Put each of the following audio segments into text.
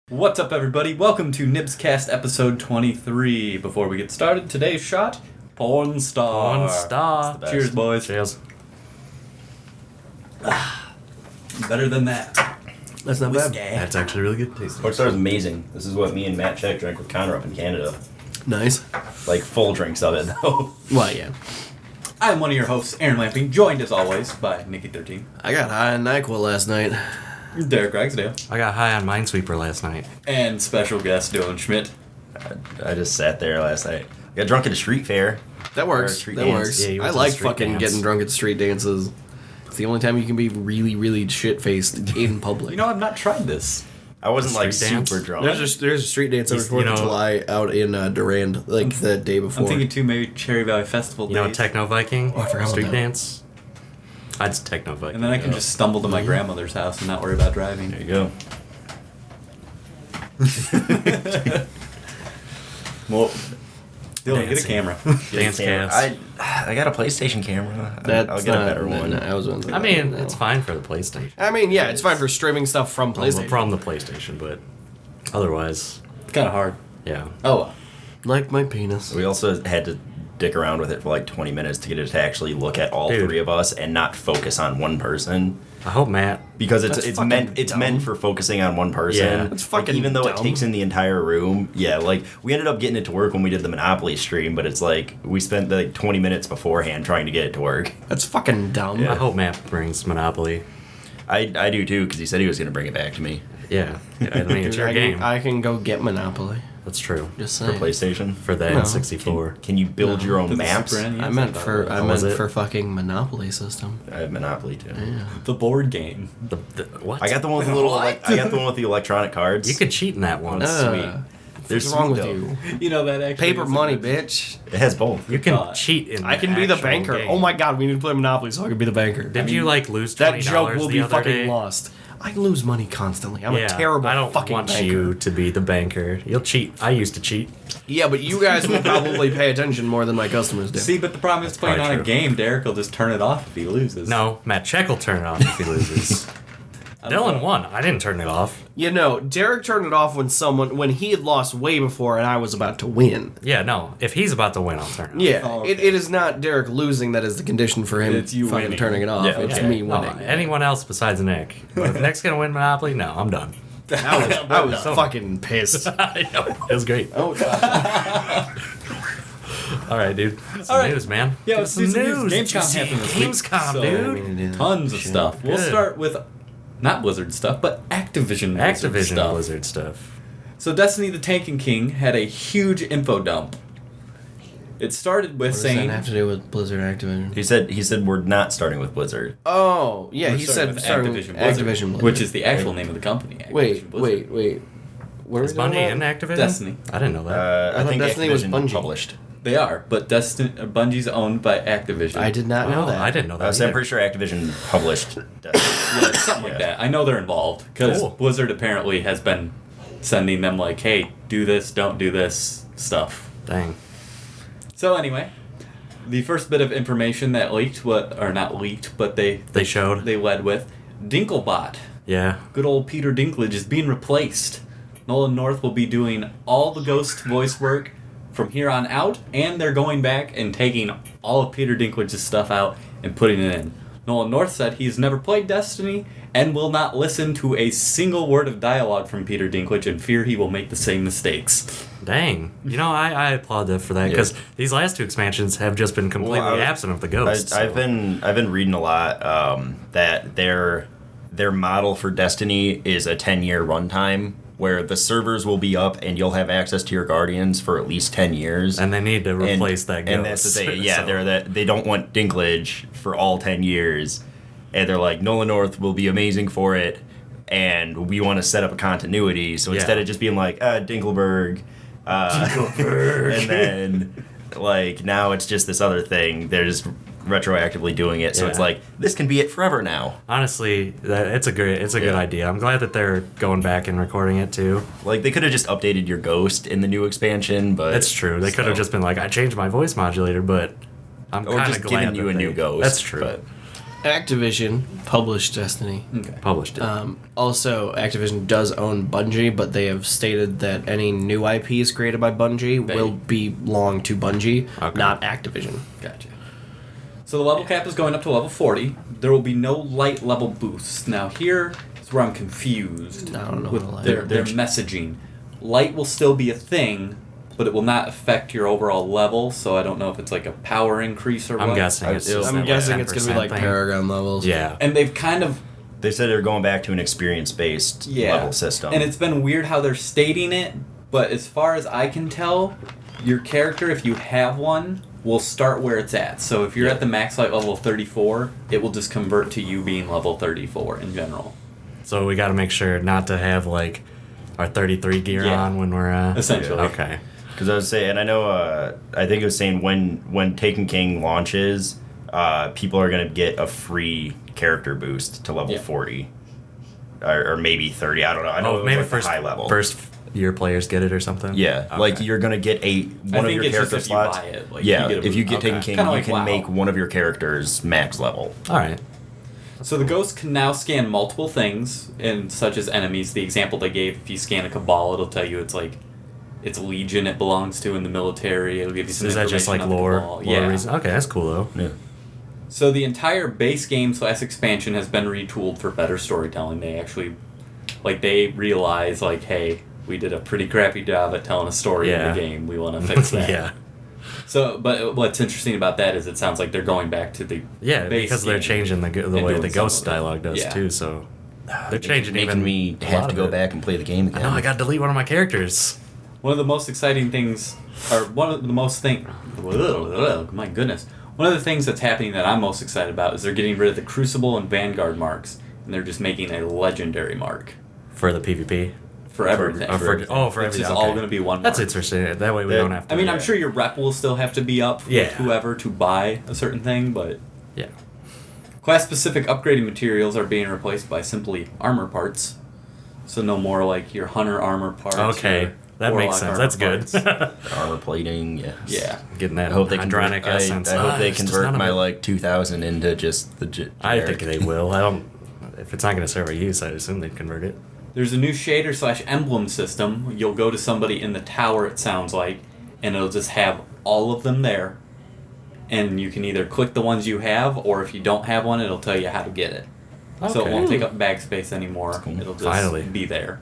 What's up, everybody? Welcome to NIBScast episode 23. Before we get started, today's shot, Porn Star. Porn Star. Cheers, boys. Cheers. Better than that. That's not Whiskey. bad. That's actually really good taste. Porn Star is amazing. This is what me and Matt Czech drank with Connor up in Canada. Nice. Like full drinks of it though. Well, yeah. I'm one of your hosts, Aaron Lamping, joined as always by Nikki13, I got high on NyQuil last night. Derek Ragsdale, I got high on Minesweeper last night. and special guest Dylan Schmidt. I just sat there last night. I got drunk at a street fair. That works. street That dance. works. Yeah, you I went to like the street fucking dance. getting drunk at street dances. It's the only time you can be really, really shit-faced in public. You know, I've not tried this. I wasn't like Street dance? super drunk. there's a street dance every You 4th know- of July out in Durand, like the day before. I'm thinking too, maybe Cherry Valley Festival You know, days. Techno Viking? Oh, I forgot about Street that. dance? I'd Techno Viking. And then I can just stumble to my grandmother's house and not worry about driving. There you go. Well, Dylan, get a Dancing. camera. Dance Camera. cast. I got a PlayStation camera. That's I'll get a better no, one. no, I was gonna say I that. mean, No. it's fine for the PlayStation. I mean, yeah, it's fine for streaming stuff from PlayStation. From the PlayStation, but otherwise, It's kind of hard. yeah. Oh, well. Like my penis. We also had to dick around with it for like 20 minutes to get it to actually look at all Dude. three of us and not focus on one person. I hope Matt. Because That's it's fucking meant dumb. for focusing on one person. Yeah. That's Like, fucking even though it dumb. takes in the entire room. Yeah, like we ended up getting it to work when we did the Monopoly stream, but it's like we spent like 20 minutes beforehand trying to get it to work. That's fucking dumb. I hope Matt brings Monopoly. I do too, because he said he was going to bring it back to me Yeah. I mean, it's Dude, your I game. can, I can go get Monopoly. That's true. Just for saying. PlayStation. For the No. N64. Can you build your own The maps? Super NES, I meant thought for it was. I was meant it? for fucking Monopoly system. I have Monopoly too. The board game. The what? I got the one with the little. What? I got the one with the electronic cards. You could cheat in that one. They're What's wrong with sweet, you? You know that actually. Paper is a money, good- bitch. It has both. You can God. cheat in I can be the actual banker. game. Oh my god, we need to play Monopoly so I can be the banker. Did you like lose $20 That joke will the be other fucking day? lost. I lose money constantly. I'm a terrible I don't fucking want banker. you to be the banker. You'll cheat. I used to cheat. Yeah, but you guys will probably pay attention more than my customers do. See, but the problem is playing on probably a true. game. Derek will just turn it off if he loses. No, Matt Czech will turn it off if he loses. Dylan won. I didn't turn it off. You know, Derek turned it off when he had lost way before and I was about to win. Yeah, no. If he's about to win, I'll turn it off. Yeah, Oh, it is not Derek losing that is the condition for him It's you fucking winning. turning it off. Yeah, it's okay. me No, winning. anyone else besides Nick. But if Nick's gonna win Monopoly, no, I'm done. I was fucking pissed. I know. It was great. Oh god. All right, dude. Some All right. news, man. Yeah, Give let's us do some some news. Did you Gamescom see happened this week, Gamescom, so- dude. Tons of stuff. We'll Good. start with not Blizzard stuff, but Activision. Blizzard Activision stuff. Blizzard stuff. So Destiny the Taken King had a huge info dump. It started with What does saying that have to do with Blizzard Activision? He said we're not starting with Blizzard. Oh, yeah, we're he starting said with starting Activision, with Blizzard, Activision Blizzard. which is the actual name of the company. Activision Wait, Blizzard. wait. What Is are we Bungie talking in about? Activision? Destiny. I didn't know that. I I thought think Destiny was Activision Bungie. published. They are, but Bungie's owned by Activision. I did not know Oh, that. I didn't know that. So I'm either. pretty sure Activision published Destiny. Yeah, something like that. I know they're involved because Cool. Blizzard apparently has been sending them like, "Hey, do this, don't do this" stuff. Dang. So anyway, the first bit of information that leaked, or not leaked, but they showed. led with, Dinklebot. Yeah. Good old Peter Dinklage is being replaced. Nolan North will be doing all the Ghost voice work from here on out, and they're going back and taking all of Peter Dinklage's stuff out and putting it in. Nolan North said he's never played Destiny and will not listen to a single word of dialogue from Peter Dinklage and fear he will make the same mistakes. Dang. You know, I applaud them for that because these last two expansions have just been completely Well, absent of the ghosts. I've been reading a lot that their model for Destiny is a 10-year runtime where the servers will be up and you'll have access to your Guardians for at least 10 years. and they need to replace that ghost. And that's the thing. Yeah, So- they don't want Dinklage for all 10 years. And they're like, Nolan North will be amazing for it, and we want to set up a continuity. So Yeah. instead of just being like, Dinkelberg, and then, like, now it's just this other thing, they're just retroactively doing it. So it's Yeah. like, this can be it forever now. Honestly, it's a good Yeah. idea. I'm glad that they're going back and recording it too. Like, they could have just updated your ghost in the new expansion, but... That's true. They could have just been like, I changed my voice modulator, but I'm Or kind just of glad given you that a new ghost. That's true. But Activision published Destiny. Okay. Published it. Also, Activision does own Bungie, but they have stated that any new IPs created by Bungie will belong to Bungie, not Activision. Gotcha. So the level cap is going up to level 40. There will be no light level boosts. Now here is where I'm confused I don't know with what their messaging. Light will still be a thing, but it will not affect your overall level, so I don't know if it's like a power increase or what. I'm guessing it's just I'm guessing it's going to be like thing. Paragon levels. Yeah. And they've kind of... They said they're going back to an experience-based level system. And it's been weird how they're stating it, but as far as I can tell, your character, if you have one, will start where it's at. So if you're at the max light level 34, it will just convert to you being level 34 in general. So we got to make sure not to have like our 33 gear on when we're... Essentially. Okay. Because I was saying, and I know, I think it was saying when Taken King launches, people are going to get a free character boost to level 40. Or maybe 30, I don't know. I know it was maybe like first, the high level. first year players get it or something? Yeah, Okay. like you're going to get one of your character slots. If you buy it, like, yeah, you get a if you boost. get Taken Okay. King, Kinda you like can WoW. make one of your characters max level. All right. So the ghost can now scan multiple things, and such as enemies. The example they gave, if you scan a Cabal, it'll tell you it's like it's Legion it belongs to in the military. It'll give you some Is that just like information on the lore? Cabal. Lore Yeah. reason? Okay, that's cool though. Yeah. So the entire base game / expansion has been retooled for better storytelling. They actually, like, they realize, like, hey, we did a pretty crappy job at telling a story in Yeah. the game. We want to fix that. Yeah. So, but what's interesting about that is it sounds like they're going back to the Yeah, base because they're game changing the and way doing the some ghost of it. dialogue does Yeah. too. So they're changing Making even me a have lot to of go it. back and play the game again. I know I got to delete one of my characters. One of the most exciting things, or one of the most my goodness, one of the things that's happening that I'm most excited about is they're getting rid of the Crucible and Vanguard marks, and they're just making a legendary mark For the PvP? for everything. For It's everything. just okay. all going to be one mark. That's interesting. That way we That- don't have to... I mean, I'm sure your rep will still have to be up with Yeah. whoever to buy a certain thing, but Yeah. class-specific upgrading materials are being replaced by simply armor parts. So no more like your hunter armor parts. Okay. or That makes warlock sense. armor That's good. parts. Armor plating, yes. Yeah. Getting that I hope they convert. hydronic essence. I hope they It's just convert none of my it. like 2,000 into just the. I think they will. I don't... If it's not going to serve a use, I assume they'd convert it. There's a new shader / emblem system. You'll go to somebody in the tower, it sounds like, and it'll just have all of them there. And you can either click the ones you have, or if you don't have one, it'll tell you how to get it. So it Okay. won't take up bag space anymore. cool. It'll just Finally. be there.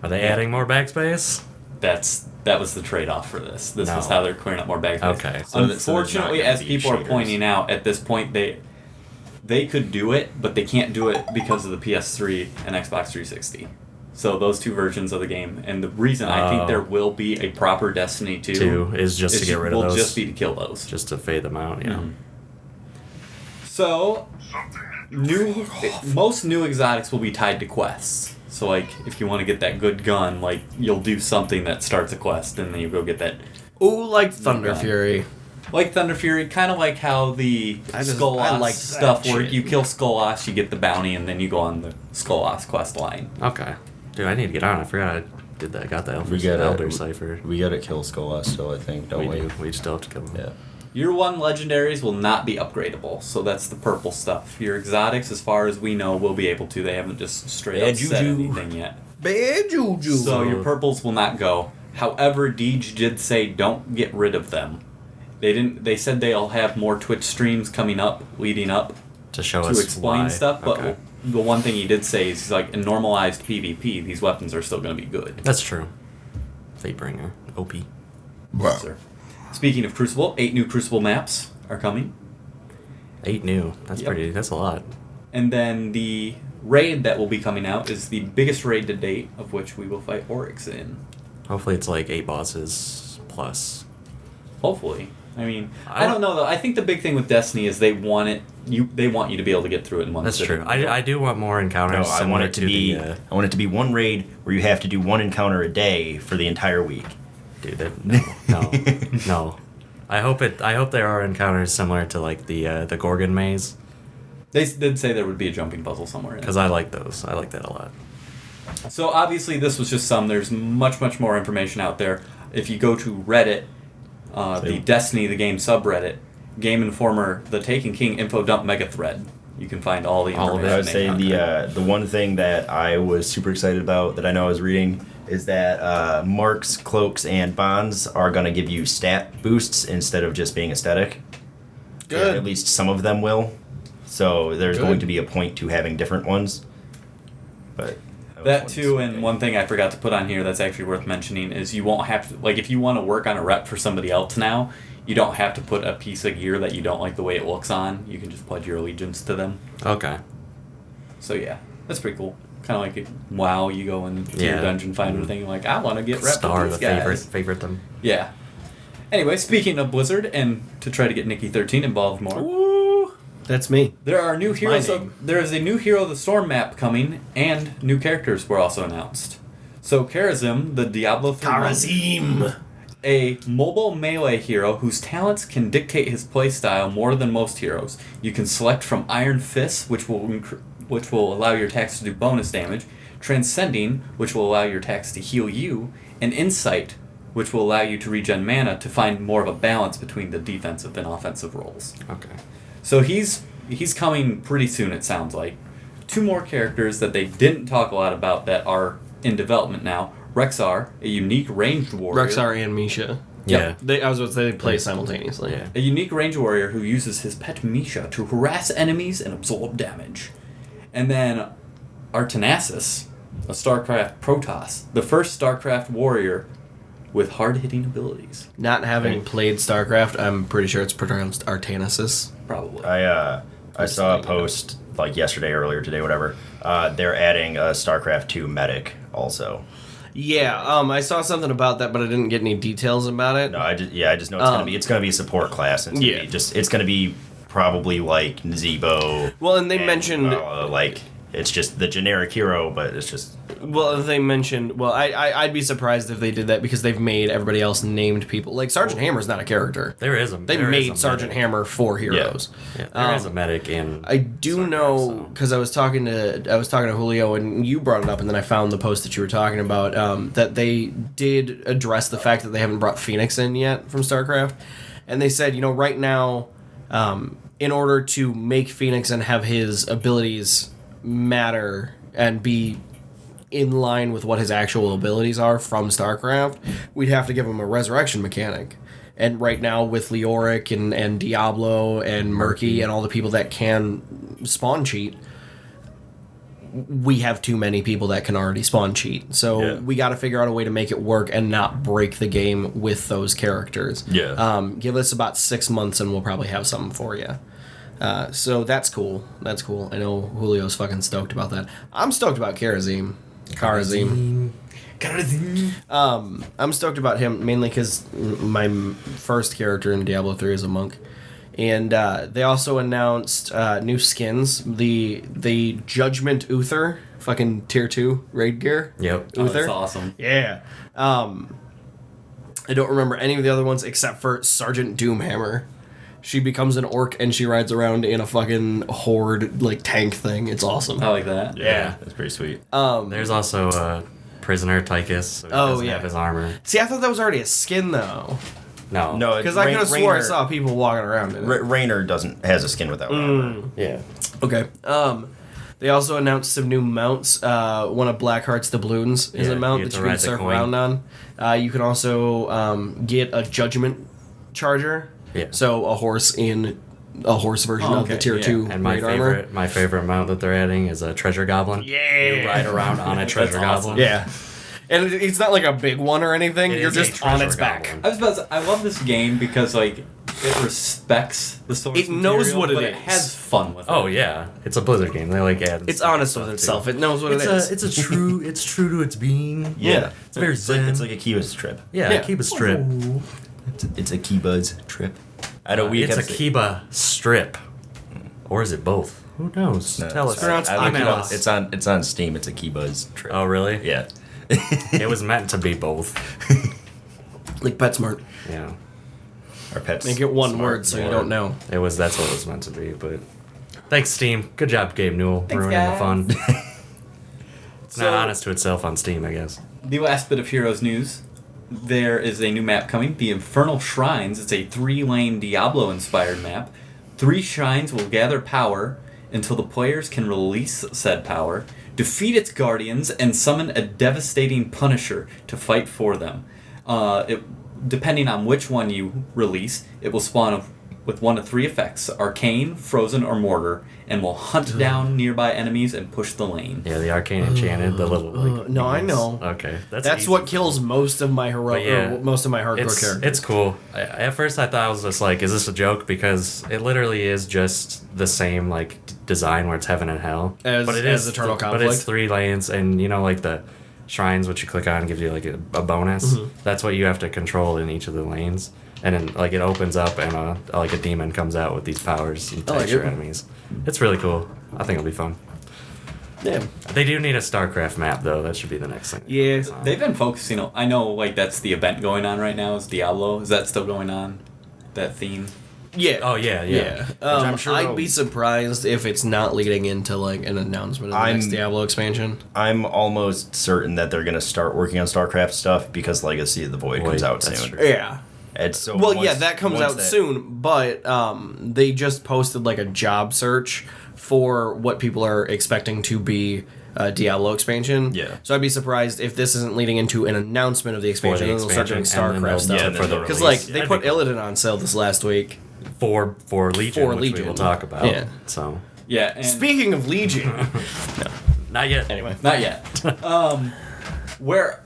Are they adding more backspace? That was the trade-off for this. This No. is how they're clearing up more bag space. Okay. So there's not Unfortunately, gonna as be people are shaders. pointing out, at this point they could do it, but they can't do it because of the PS3 and Xbox 360. So those two versions of the game, and the reason I think Oh. there will be a proper Destiny 2 Two is just to get rid of will those. just be to kill those. Just to fade them out, yeah. Mhm. So, most new exotics will be tied to quests. So, like, if you want to get that good gun, like, you'll do something that starts a quest, and then you go get that. Ooh, like Thunder Yeah. Fury. Like Thunder Fury, kind of like how the I Skolas like stuff that where shit. you kill Skolas, you get the bounty, and then you go on the Skolas quest line. Okay. Dude, I need to get on. I forgot I did that. Got the gotta- Elder Cipher. We gotta kill Skolas still, I think, don't we? We do. We still have to kill him. Yeah. Your 1 legendaries will not be upgradable, so that's the purple stuff. Your exotics, as far as we know, will be able to. They haven't just straight Bad up said juju. anything yet. Bad juju. So your purples will not go. However, Deej did say don't get rid of them. They didn't. They said they'll have more Twitch streams coming up, leading up To show to us explain why. stuff. But Okay. the one thing he did say is he's like, in normalized PvP, these weapons are still going to be good. That's true. Fatebringer. OP. Yes, sir. Speaking of Crucible, 8 new Crucible maps are coming. 8 new. That's Yep. pretty. That's a lot. And then the raid that will be coming out is the biggest raid to date, of which we will fight Oryx in. Hopefully it's like 8 bosses plus. Hopefully. I mean, I I don't know though. I think the big thing with Destiny is they want you to be able to get through it in one That's sitting. true. I do want more No, encounters. I similar want it to be. the, I want it to be one raid where you have to do one encounter a day for the entire week. dude, that, no, no. I hope there are encounters similar to like the Gorgon maze, They did say there would be a jumping puzzle somewhere in it. because I like those. I like that a lot. So obviously this was just some. There's much more information out there. If you go to Reddit, the Destiny the game subreddit, Game Informer, the Taken King info dump mega thread You can find all the All of information. it. I would say the one thing that I was super excited about that I know I was reading is that marks, cloaks, and bonds are going to give you stat boosts instead of just being aesthetic. Good. Or at least some of them will. So there's Good. going to be a point to having different ones. But That too, and one thing I forgot to put on here that's actually worth mentioning is you won't have to, like, if you want to work on a rep for somebody else now, you don't have to put a piece of gear that you don't like the way it looks on. You can just pledge your allegiance to them. Okay. So yeah, that's pretty cool. Kind of like WoW, you go into your Yeah. dungeon finder thing, like, I want to get rep Star with the these guys. favorite them. Yeah. Anyway, speaking of Blizzard, and to try to get Nikki 13 involved more, Woo! That's me. there are new heroes. name. There is a new Hero of the Storm map coming, and new characters were also announced. So Karazim, the Diablo 3 monk, Karazim. a mobile melee hero whose talents can dictate his playstyle more than most heroes. You can select from Iron Fist, which will allow your attacks to do bonus damage, Transcending, which will allow your attacks to heal you, and Insight, which will allow you to regen mana to find more of a balance between the defensive and offensive roles. Okay. So he's coming pretty soon, it sounds like. Two more characters that they didn't talk a lot about that are in development now. Rexar, a unique ranged warrior. Rexar and Misha. Yeah. I was about to say they play simultaneously. Yeah. A unique range warrior who uses his pet Misha to harass enemies and absorb damage. And then Artanasis, a StarCraft Protoss, the first StarCraft warrior with hard-hitting abilities. Not having played StarCraft, I'm pretty sure it's pronounced Artanasis. Probably. I saw a post like yesterday, earlier today, whatever. They're adding a StarCraft 2 medic also. Yeah, I saw something about that, but I didn't get any details about it. No, I just know it's gonna be a support class. It's gonna be probably like Zebo. Well, and they mentioned like it's just the generic hero, but it's just. Well, they mentioned. Well, I'd be surprised if they did that because they've made everybody else named people. Like Sergeant Hammer's not a character. There is a. They there is made a Sergeant medic. Hammer for heroes. Yeah, there is a medic in. I do know because I was talking to Julio and you brought it up, and then I found the post that you were talking about that they did address the fact that they haven't brought Phoenix in yet from StarCraft, and they said right now, in order to make Phoenix and have his abilities matter and be in line with what his actual abilities are from StarCraft, we'd have to give him a resurrection mechanic. And right now with Leoric and Diablo and Murky and all the people that can spawn cheat, we have too many people that can already spawn cheat. So we got to figure out a way to make it work and not break the game with those characters. Yeah. Give us about 6 months and we'll probably have something for you. So that's cool. That's cool. I know Julio's fucking stoked about that. I'm stoked about Karazim. I'm stoked about him mainly because my first character in Diablo 3 is a monk. And they also announced new skins. The Judgment Uther, fucking tier 2 raid gear. Yep. Oh, Uther. that's awesome. Yeah. I don't remember any of the other ones except for Sergeant Doomhammer. She becomes an orc and she rides around in a fucking horde like tank thing. It's awesome. I like that. Yeah. That's pretty sweet. There's also Prisoner Tychus. So he doesn't have his armor. See, I thought that was already a skin though, No. No, because I could have swore I saw people walking around in it. Raynor has a skin without armor. Yeah. Okay. They also announced some new mounts. One of Blackheart's doubloons is Yeah, a mount you get that to you can ride the surf coin. around on. You can also get a Judgment Charger. Yeah. So a horse in a horse version of the tier 2 And my raid armor. favorite mount that they're adding is a treasure goblin. Yeah. You ride around on a treasure awesome. goblin. Yeah. And it's not like a big one or anything. It You're is a just on treasure its back. goblin. I was about to say, I love this game because like it respects the source It knows material, what it but is. It has fun with it. Oh yeah, it's a Blizzard game. They like add. It's honest with itself. It knows what it is. It's true to its being. Yeah. It's very zen. It's like a Kiba's trip. Yeah. Kiba strip. It's a Kiba's trip. I don't. It's a Kiba strip, or is it both? Who knows? No, Tell it's us. pronounced I looked it Email up. us. It's on Steam. It's a Kiba's trip. Oh really? Yeah. It was meant to be both. Like PetSmart. Yeah. Our pets. Make it one smart word so you more. don't know. That's what it was meant to be. But thanks, Steam. Good job, Gabe Newell, Thanks, ruining the guys. fun. It's So- not honest to itself on Steam, I guess. The last bit of Heroes news. There is a new map coming, the Infernal Shrines. It's a 3-lane Diablo-inspired map. 3 shrines will gather power, until the players can release said power, defeat its guardians, and summon a devastating Punisher to fight for them. Depending on which one you release, it will spawn with one of 3 effects: Arcane, Frozen, or Mortar, and will hunt down nearby enemies and push the lane. Yeah, the Arcane Enchanted, the little no, I know. Okay, that's what kills most of my most of my hardcore characters. It's cool. At first, I thought I was just like, "Is this a joke?" Because it literally is just the same design where it's heaven and hell, but it is Eternal Conflict. But it's 3 lanes, and the shrines which you click on gives you a bonus. Mm-hmm. That's what you have to control in each of the lanes, and then it opens up and a demon comes out with these powers and attacks your enemies. It's really cool. I think it'll be fun. Yeah. They do need a StarCraft map though. That should be the next thing. Yeah. They've been focusing on, I know that's the event going on right now is Diablo. Is that still going on? That theme? Yeah. Oh yeah. I'm sure I'd be surprised if it's not leading into an announcement of the next Diablo expansion. I'm almost certain that they're gonna start working on StarCraft stuff because Legacy of the Void comes out soon. True. Yeah. And so that comes out soon, but they just posted a job search for what people are expecting to be a Diablo expansion. Yeah. So I'd be surprised if this isn't leading into an announcement of the expansion, and then they'll start doing StarCraft stuff. Because they put Illidan on sale this last week. For Legion, which we will talk about. Yeah. So. Yeah. And speaking of Legion. No. Not yet. Anyway. Not yet. Where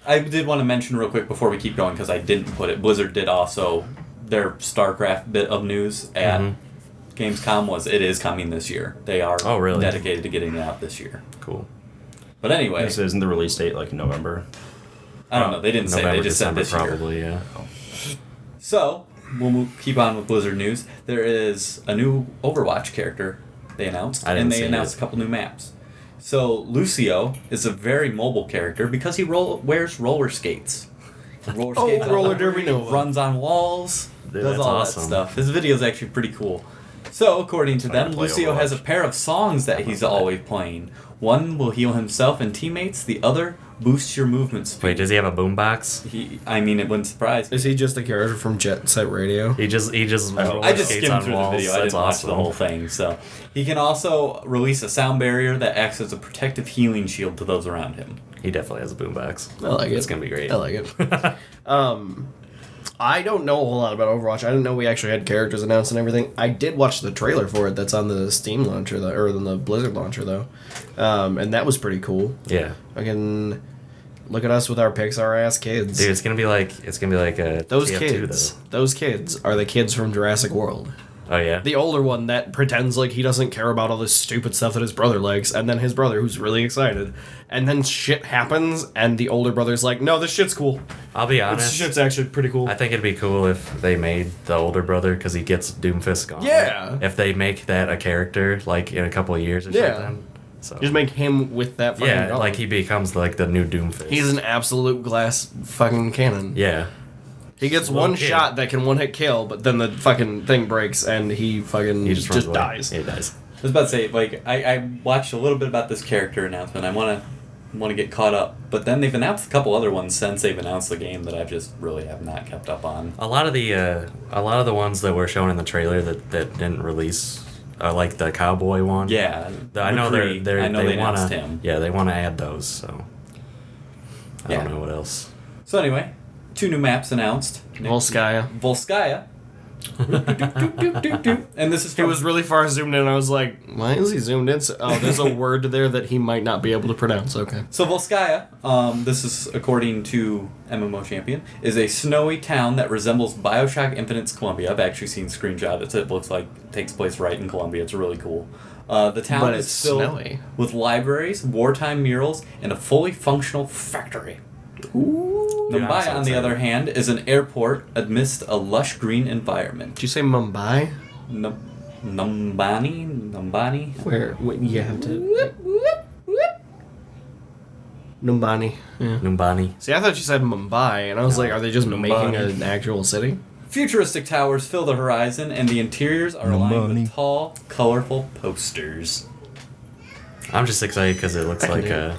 I did want to mention real quick before we keep going, because I didn't put it, Blizzard did also, their StarCraft bit of news at Gamescom it is coming this year. They are dedicated to getting it out this year. Cool. But anyway. This isn't the release date in November? I don't know. They didn't say. They just December, said this probably, year. Probably, yeah. So, we'll keep on with Blizzard news. There is a new Overwatch character they announced, and they announced a couple new maps. So, Lucio is a very mobile character because he wears roller skates. Roller skates roller derby Nova. Runs on walls, does all awesome. that stuff. His video is actually pretty cool. So, according to them, Lucio has a pair of songs that he's always playing. One will heal himself and teammates, the other boosts your movement speed. Wait, does he have a boombox? It wouldn't surprise me. Is he just a character from Jet Set Radio? He just I just skimmed through the video. I didn't watch the whole thing. So he can also release a sound barrier that acts as a protective healing shield to those around him. He definitely has a boombox. I like it. It's gonna be great. I like it. I don't know a whole lot about Overwatch. I didn't know we actually had characters announced and everything. I did watch the trailer for it that's on the Steam launcher, or on the Blizzard launcher, though. And that was pretty cool. Yeah. Fucking look at us with our Pixar-ass kids. Dude, it's gonna be like a those TF2, kids. though. Those kids are the kids from Jurassic World. Oh, yeah? The older one that pretends like he doesn't care about all this stupid stuff that his brother likes, and then his brother who's really excited. And then shit happens, and the older brother's like, no, this shit's cool. I'll be honest. This shit's actually pretty cool. I think it'd be cool if they made the older brother, because he gets Doomfist gone. Yeah. If they make that a character, in a couple of years or something. So. Just make him with that fucking gun. he becomes the new Doomfist. He's an absolute glass fucking cannon. Yeah. He gets one shot that can one-hit kill, but then the fucking thing breaks and he just dies. He dies. I was about to say, I watched a little bit about this character announcement. I want to get caught up, but then they've announced a couple other ones since they've announced the game that I just really have not kept up on. A lot of the ones that were shown in the trailer that didn't release, like the cowboy one. Yeah, I know McCree, they announced wanna, him. Yeah, they want to add those. So I don't know what else. So anyway, 2 new maps announced. Volskaya. And this is He was really far zoomed in. I was like, why is he zoomed in? There's a word there that he might not be able to pronounce. Okay. So Volskaya, this is according to MMO Champion, is a snowy town that resembles Bioshock Infinite's Columbia. I've actually seen screenshots. It looks like it takes place right in Columbia. It's really cool. The town is filled snowy. with libraries, wartime murals, and a fully functional factory. Ooh. Mumbai, on the other hand, is an airport amidst a lush green environment. Did you say Mumbai? Numbani? Where you have to... Numbani. Yeah. Numbani. See, I thought you said Mumbai, and I was like, are they just making an actual city? Futuristic towers fill the horizon, and the interiors are lined with tall, colorful posters. I'm just excited because it looks like a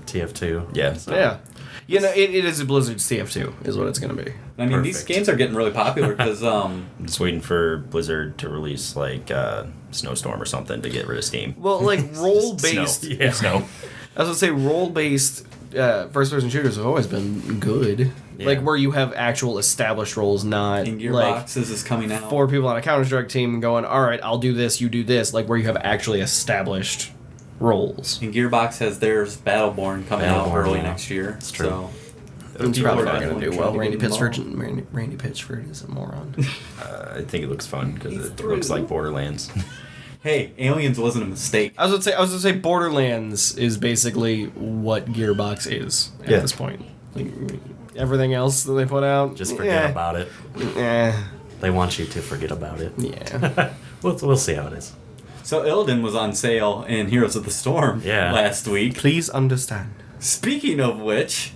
TF2. Yeah. So. Yeah. You know, it is a Blizzard CF2, is what it's going to be. I mean, these Perfect. games are getting really popular because I'm just waiting for Blizzard to release, like, Snowstorm or something to get rid of Steam. Well, like, role-based... Snow. Yeah. Snow. I was going to say, role-based first-person shooters have always been good. Yeah. Like, where you have actual established roles, not, in like, Gearboxes is coming out. 4 people on a Counter-Strike team going, all right, I'll do this, you do this. Like, where you have actually established roles. And Gearbox has theirs Battleborn coming out Battleborn, early yeah. next year. It's true. So It's people probably are not going to definitely do well. trying to get Randy Pitchford is a moron. I think it looks fun because He's it through. looks like Borderlands. Hey, Aliens wasn't a mistake. I was gonna say Borderlands is basically what Gearbox is at Yeah. this point. Like, everything else that they put out, Just forget about it. Eh, They want you to forget about it. yeah. We'll see how it is. So Illidan was on sale in Heroes of the Storm Yeah. last week. Please understand. Speaking of which,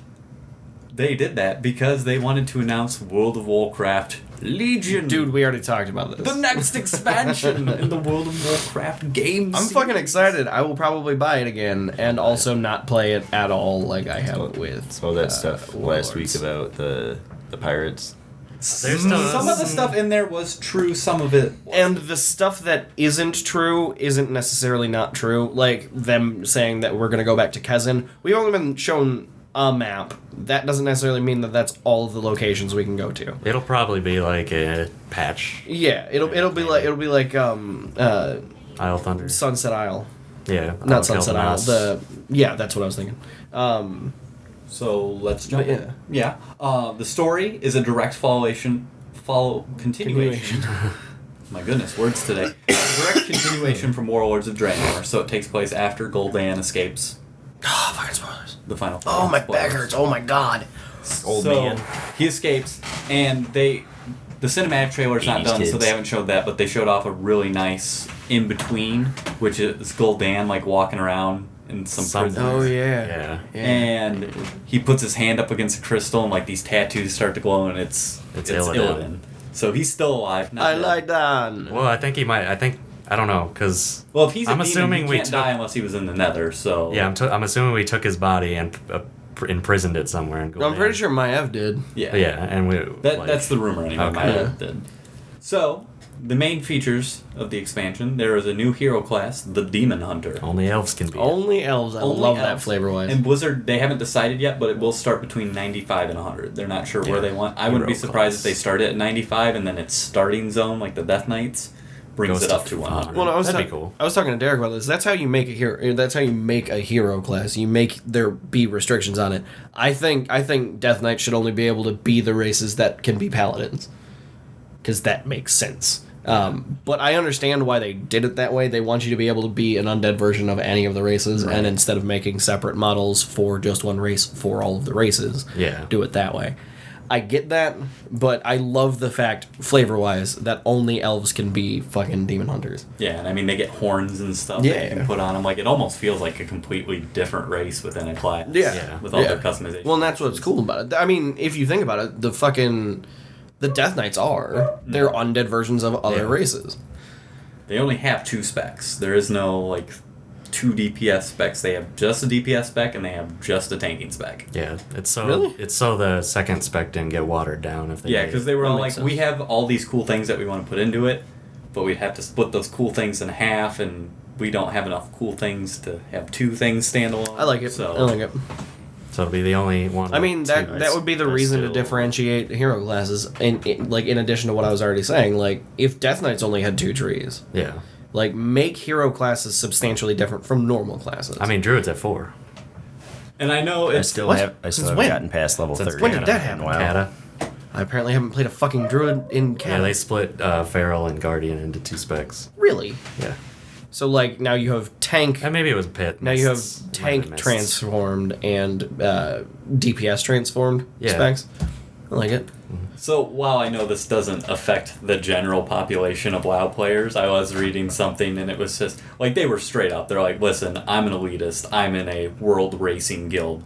they did that because they wanted to announce World of Warcraft Legion. Dude, we already talked about this. the next expansion in the World of Warcraft games. I'm fucking excited. I will probably buy it again and also not play it at all like I have it with. So that stuff last week Warlords. about the pirates. There's still Some of the stuff in there was true, some of it wasn't. And the stuff that isn't true isn't necessarily not true. Like them saying that we're going to go back to Kezin. We've only been shown a map. That doesn't necessarily mean that that's all of the locations we can go to. It'll probably be like a patch. Yeah, it'll be like Isle Thunder. Sunset Isle. Yeah. Not Sunset Isle. Kel'Thas. That's what I was thinking. So let's jump But in. Yeah. The story is a direct continuation. My goodness, words today. Direct continuation from Warlords of Draenor, so it takes place after Gul'dan escapes Oh, fucking spoilers. the final. Oh, my Spoilers. back hurts. Oh my god. Old so, man. He escapes, and the cinematic trailer's not 80s done, so kids. they haven't showed that, but they showed off a really nice in between, which is Gul'dan like walking around in some prison. Oh yeah. Yeah. And he puts his hand up against a crystal, and like these tattoos start to glow, and it's Illidan. Illidan. So he's still alive. Not I dead. like that. Well, I think he might. I don't know, because Well, if he's a I'm demon, assuming he we can't took- die unless he was in the Nether. So yeah, I'm assuming we took his body and imprisoned it somewhere in I'm pretty sure Maev did. yeah, Yeah, and we. That's the rumor anyway. Okay. My Yeah. did. So the main features of the expansion: there is a new hero class, the Demon Hunter. Only elves can be. Only elves. I Only love that elves. flavor wise. And Blizzard, they haven't decided yet, but it will start between 95 and 100. They're not sure where Yeah. they want. I wouldn't be Hero surprised class. if they start it at 95 and then its starting zone, like the Death Knights, brings Goes it to up to 100. Well, no, That'd be cool. I was talking to Derek about this. That's how you make a hero. That's how you make a hero class. You make there be restrictions on it. I think Death Knight should only be able to be the races that can be paladins, because that makes sense. But I understand why they did it that way. They want you to be able to be an undead version of any of the races, and instead of making separate models for just one race for all of the races, Yeah. do it that way. I get that, but I love the fact, flavor-wise, that only elves can be fucking demon hunters. Yeah, and I mean, they get horns and stuff that you Yeah. can put on them. Like, it almost feels like a completely different race within a class. Yeah. With all Yeah. their customization. Well, and that's what's cool about it. I mean, if you think about it, the Death Knights they're undead versions of other Yeah. races. They only have 2 specs. There is no, like, 2 DPS specs. They have just a DPS spec, and they have just a tanking spec. Yeah, it's so Really? it's so the second spec didn't get watered down if they. Yeah, made because it. they were That all makes like, we sense. have all these cool things that we want to put into it, but we'd have to split those cool things in half, and we don't have enough cool things to have 2 things standalone. I like it. So, I like it. So it'll be the only one. I mean, with that two. that would be the That's reason to still- differentiate hero classes. In addition to what I was already saying, like, if Death Knights only had 2 trees, Yeah, like, make hero classes substantially different from normal classes. I mean, druids at 4. and I know I it's still What? have I still Since haven't when? gotten past level Since 30. when did that happen? Wow. Kata. I apparently haven't played a fucking druid in Cat. Yeah, they split Feral and Guardian into 2 specs. Really? Yeah, So, like, now you have tank. and maybe it was Pit. Now you have Mists, tank Mists. transformed and DPS transformed Yeah. specs. I like it. So, while I know this doesn't affect the general population of WoW players, I was reading something and it was just, like, they were straight up. They're like, listen, I'm an elitist. I'm in a world racing guild.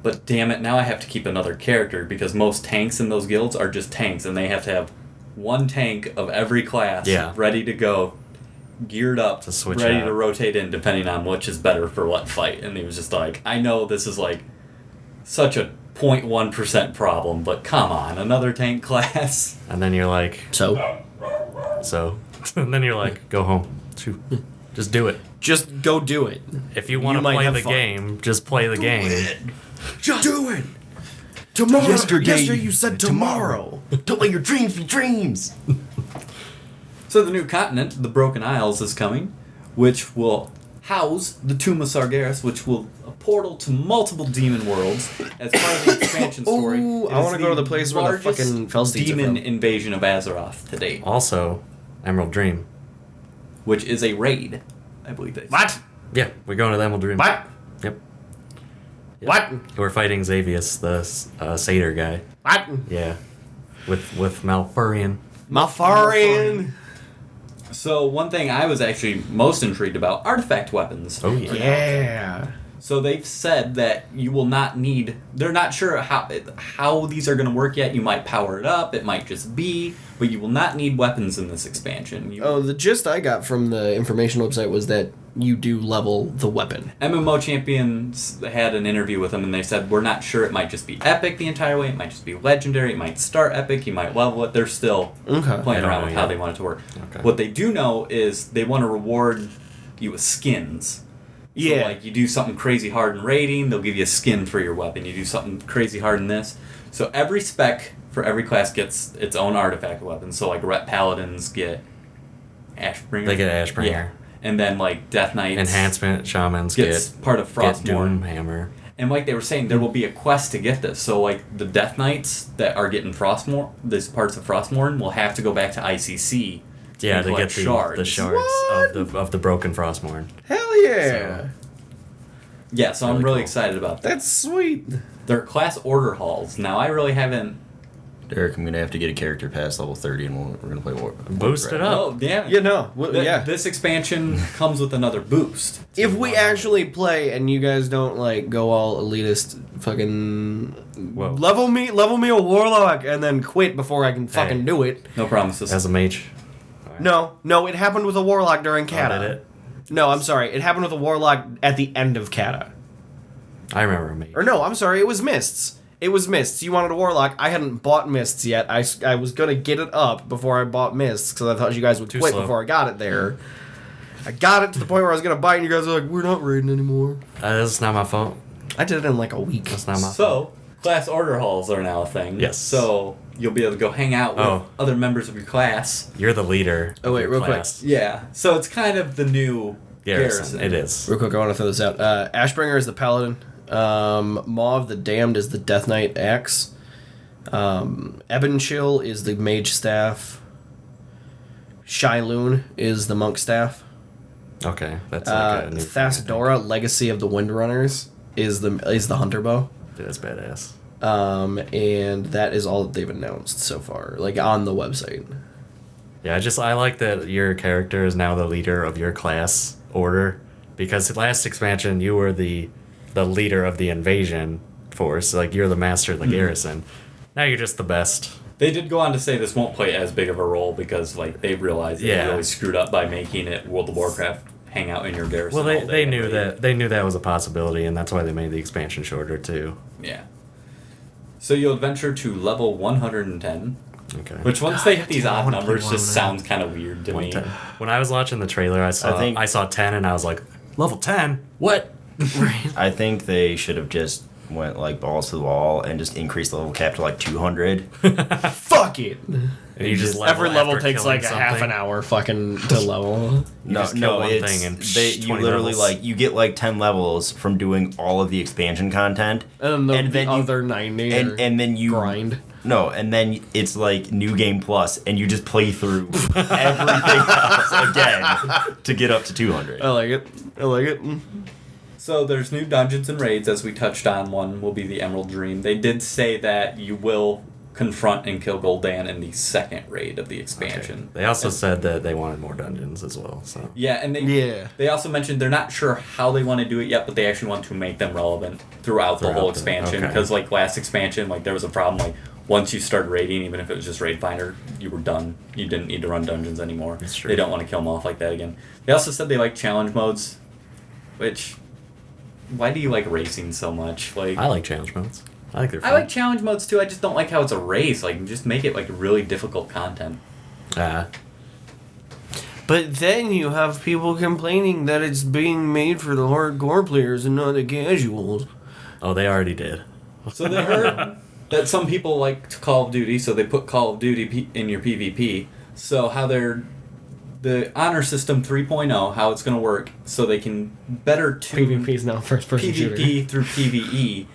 But damn it, now I have to keep another character because most tanks in those guilds are just tanks and they have to have 1 tank of every class Yeah. ready to go, geared up, To switch ready out. to rotate in depending on which is better for what fight. And he was just like, I know this is like such a 0.1% problem, but come on, another tank class. And then you're like, So, and then you're like, go home. Shoot. Just do it. just go do it. If you want to might play have the fun. game, just play the game. Just do it. Tomorrow. Yesterday you said tomorrow. Don't let your dreams be dreams. So the new continent, the Broken Isles, is coming, which will house the Tomb of Sargeras, which will a portal to multiple demon worlds as part of the expansion story. Ooh, It I is want to go to the place where the largest fucking Felsteins are demon from. invasion of Azeroth to date, Also, Emerald Dream. which is a raid, I believe they said. What? Yeah, we're going to the Emerald Dream. What? Yep. What? We're fighting Xavius, the satyr guy. What? Yeah. With Malfurion. Malfarian. So one thing I was actually most intrigued about, artifact weapons. Oh, yeah. Yeah. So they've said that you will not need. They're not sure how these are going to work yet. You might power it up. It might just be, but you will not need weapons in this expansion. The gist I got from the information website was that you do level the weapon. MMO Champions had an interview with them, and they said we're not sure. It might just be epic the entire way. It might just be legendary. It might start epic. You might level it. They're still Okay. playing They around don't with know how yet. they want it to work. Okay. What they do know is they want to reward you with skins. Yeah. So, like, you do something crazy hard in raiding, they'll give you a skin for your weapon. You do something crazy hard in this. So every spec for every class gets its own artifact weapon. So, like, Ret Paladins get Ashbringer. They get Ashbringer. Yeah. And then, like, Death Knights Enhancement Shamans gets part of get Frostmourne. Doom Hammer. And like they were saying, there will be a quest to get this. So, like, the Death Knights that are getting Frostmourne, these parts of Frostmourne, will have to go back to ICC. Yeah, and to get collect the shards. shards of the broken Frostmourne. Hell yeah. Yeah, so I'm Really really cool. excited about that. That's sweet. They're class order halls. Now, I really haven't. Derek, I'm gonna have to get a character past level 30, and we're gonna play War. Boost it up. Oh, yeah. Yeah, no. Yeah. This expansion comes with another boost. If we actually play and you guys don't like go all elitist, fucking Whoa. level me a warlock and then quit before I can fucking Hey. do it. No promises. As a mage. No, it happened with a warlock during Kata. Did it? No, I'm sorry. It happened with a warlock at the end of Kata. I remember a mage. Or no, I'm sorry. It was Mists. It was Mists. You wanted a warlock. I hadn't bought Mists yet. I was gonna get it up before I bought Mists because I thought you guys would Too quit slow. before I got it there. I got it to the point where I was gonna buy it, and you guys were like, "We're not raiding anymore." That's not my fault. I did it in like a week. That's not my fault. So, class order halls are now a thing. Yes. So, you'll be able to go hang out with Oh. other members of your class. You're the leader. Oh, wait, of your real quick. class. Yeah. So, it's kind of the new Garrison. It is. Real quick, I want to throw this out. Ashbringer is the paladin. Maw of the Damned is the Death Knight axe. Ebonchill is the mage staff. Shailoon is the monk staff. Okay, that's like a new Thasdora, Legacy of the Windrunners, is the hunter bow. Dude, that's badass. And that is all that they've announced so far, like on the website. Yeah, I like that your character is now the leader of your class order, because the last expansion you were the leader of the invasion force, like you're the master of the garrison. Now you're just the best. They did go on to say this won't play as big of a role because, like, they realized that Yeah. they really screwed up by making it World of Warcraft hang out in your garrison. Well, all they day knew every day. that was a possibility, and that's why they made the expansion shorter too. Yeah. So you'll adventure to level 110, Okay. which once they hit these damn, I odd wanna play numbers just 110. sounds kind of weird to me. 110. When I was watching the trailer, I saw 10, and I was like, level 10? What? I think they should have just went like balls to the wall and just increased the level cap to like 200. Fuck it. And you just Every level after takes killing like a half something? an hour fucking to level. just kill one it's thing and you 20 literally levels. like you get like 10 levels from doing all of the expansion content, And then And the then you- other 90 and then you grind. No, and then it's like New Game Plus, and you just play through everything else again to get up to 200. I like it. So there's new dungeons and raids, as we touched on. One will be the Emerald Dream. They did say that you will confront and kill Gul'dan in the second raid of the expansion. They also And- said that they wanted more dungeons as well. So Yeah, and Yeah. they also mentioned they're not sure how they want to do it yet, but they actually want to make them relevant throughout the whole expansion. okay. Because like last expansion, like there was a problem. Like once you started raiding, even if it was just Raid Finder, you were done. You didn't need to run dungeons anymore. That's true. They don't want to kill them off like that again. They also said they like challenge modes, which why do you like racing so much? Like I like challenge modes. I think they're I fun. like challenge modes too. I just don't like how it's a race. Like, just make it like really difficult content. But then you have people complaining that it's being made for the hardcore players and not the casuals. Oh, they already did. So they heard that some people like Call of Duty, so they put Call of Duty in your PvP. So how the honor system 3.0, how it's going to work, so they can better tune PvP is now first-person shooter. PvP through PvE,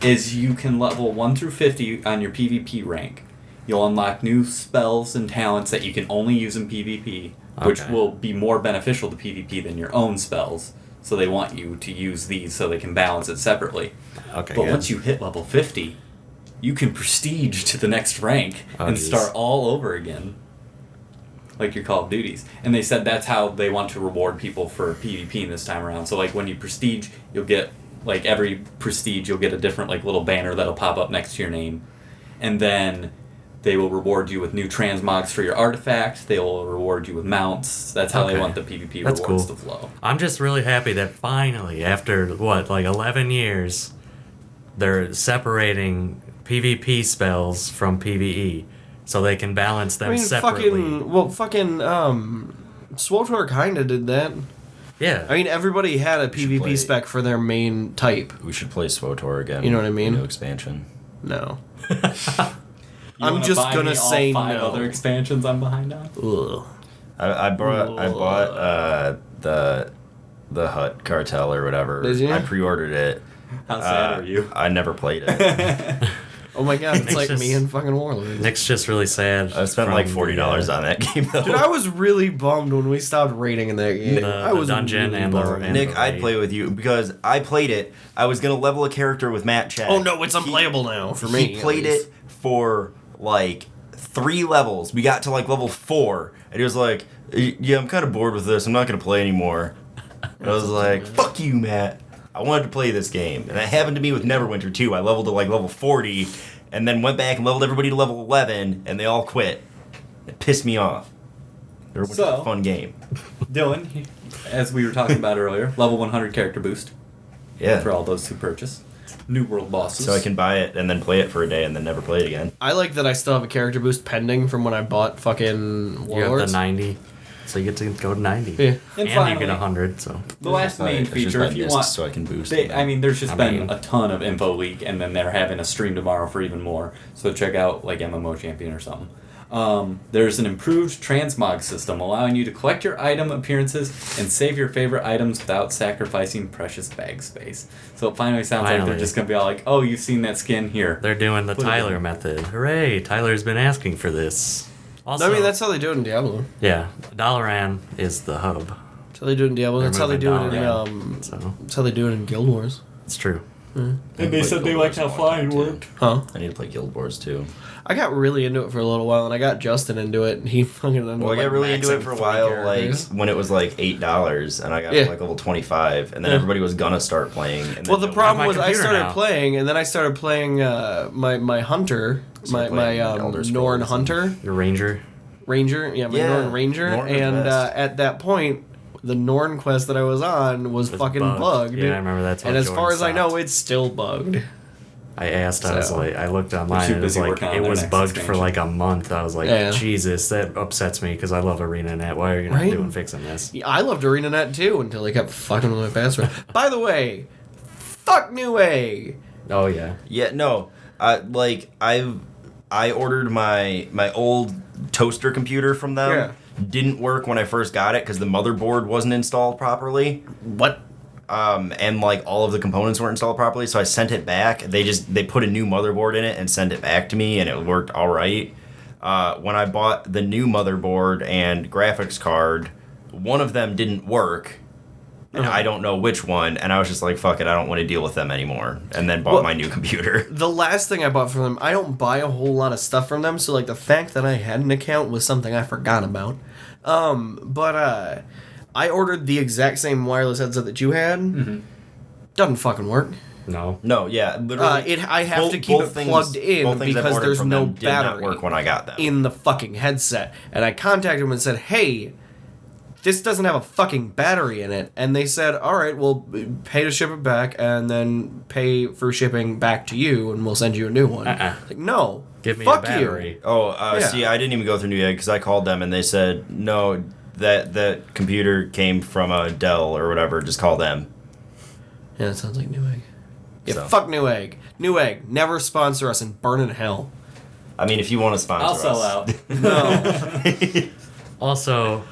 is you can level 1 through 50 on your PvP rank. You'll unlock new spells and talents that you can only use in PvP, which Okay. will be more beneficial to PvP than your own spells. So they want you to use these so they can balance it separately. Okay, But good. once you hit level 50, you can prestige to the next rank and geez. start all over again. Like your Call of Duties. And they said that's how they want to reward people for PvP this time around. So like when you prestige, you'll get, like every prestige, you'll get a different like little banner that'll pop up next to your name. And then they will reward you with new transmogs for your artifact. They will reward you with mounts. That's how they Okay. want the PvP That's rewards cool. to flow. I'm just really happy that finally, after, 11 years, they're separating PvP spells from PvE. So they can balance them separately. SWTOR kinda did that. Yeah. I mean, everybody had a PvP play- spec for their main type. We should play SWTOR again. You know what I mean? New expansion. No. You I'm wanna just buy gonna me all say 5 no. other expansions I'm behind on? Ugh. I bought the Hut Cartel or whatever. Did you? I pre-ordered it. How sad are you? I never played it. Oh my god, it's Nick's like just- me and fucking Warlords. Nick's just really sad. I spent from like $40 on that game though. Dude, I was really bummed when we stopped raiding in that game. I the was dungeon really and the- bummed. and Nick, I'd raid. play with you because I played it. I was gonna level a character with Matt Czech. Oh no, it's unplayable now for me. He at played least. it for like 3 levels. We got to like level 4, and he was like, "Yeah, I'm kind of bored with this. I'm not gonna play anymore." And I was like, "Fuck you, Matt. I wanted to play this game." And that happened to me with Neverwinter too. I leveled to like level 40, and then went back and leveled everybody to level 11, and they all quit. It pissed me off. It was So- a fun game. Dylan, as we were talking about earlier, level 100 character boost Yeah. for all those who purchase. New world bosses. So I can buy it and then play it for a day and then never play it again. I like that I still have a character boost pending from when I bought fucking You have Warlords. the 90. So you get to go to 90. Yeah. And And, finally, you get 100, so. the last main It's just feature, my if you discs want... so I can boost. They, them. I mean, there's just I been mean- a ton of info leak, and then they're having a stream tomorrow for even more. So check out like MMO Champion or something. There's an improved transmog system allowing you to collect your item appearances and save your favorite items without sacrificing precious bag space. So it finally sounds like Finally. they're just gonna be all like, "Oh, you've seen that skin here." They're doing the Put it Tyler in. method. Hooray! Tyler's been asking for this. Also, I mean, that's how they do it in Diablo. yeah, Dalaran is the hub, That's how they do it in Diablo. They're That's how they do moving it in down, so that's how they do it in Guild Wars. it's true. And they said they liked how flying worked. Huh? I need to play Guild Wars too. I got really into it for a little while, and I got Justin into it, and he fucking ended Well, I up, got like, really into maxing it for a 3 while, characters. like when it was like $8, and I got Yeah. to like level 25, and then Yeah. everybody was gonna start playing. And Well, then the problem my was I computer started now. playing, and then I started playing my hunter, Started my playing Elder Scrolls Norn and- hunter Your ranger. ranger, yeah, my Yeah, Norn ranger, Norn are and best. at that point, the Norn quest that I was on was fucking bugged. Yeah, I remember that's. And what as far Jordan as I know, stopped. it's still bugged. I asked. I was So- like, I looked online. too And it was busy like working on it their was next bugged for expansion. like a month. I was like, Yeah. Jesus, that upsets me because I love ArenaNet. Why are you not Right? doing fixing this? Yeah, I loved ArenaNet too until they kept fucking with my password. By the way, fuck New A. Oh yeah. Yeah, no, I ordered my old toaster computer from them. Yeah. Didn't work when I first got it because the motherboard wasn't installed properly. What? And like all of the components weren't installed properly, so I sent it back. They put a new motherboard in it and sent it back to me, and it worked all right. When I bought the new motherboard and graphics card, one of them didn't work, and I don't know which one. And I was just like, "Fuck it, I don't want to deal with them anymore." And then bought Well- my new computer. The last thing I bought from them, I don't buy a whole lot of stuff from them, so like the fact that I had an account was something I forgot about. But I ordered the exact same wireless headset that you had. Mm-hmm. Doesn't fucking work. No. No, yeah, literally. I have to keep it plugged in both things I've because ordered there's from no them did not battery work when I got them. in the fucking headset. And I contacted him and said, "Hey, this doesn't have a fucking battery in it. And they said, all right, we'll pay to ship it back and then pay for shipping back to you and we'll send you a new one. Like, no. Give me fuck a battery. you. Oh, Yeah. see, I didn't even go through Newegg because I called them and they said, no, that computer came from a Dell or whatever. Just call them. Yeah, that sounds like Newegg. Yeah, So. fuck Newegg. Newegg, never sponsor us and burn in hell. I mean, if you want to sponsor I'll us. sell out. No. Also,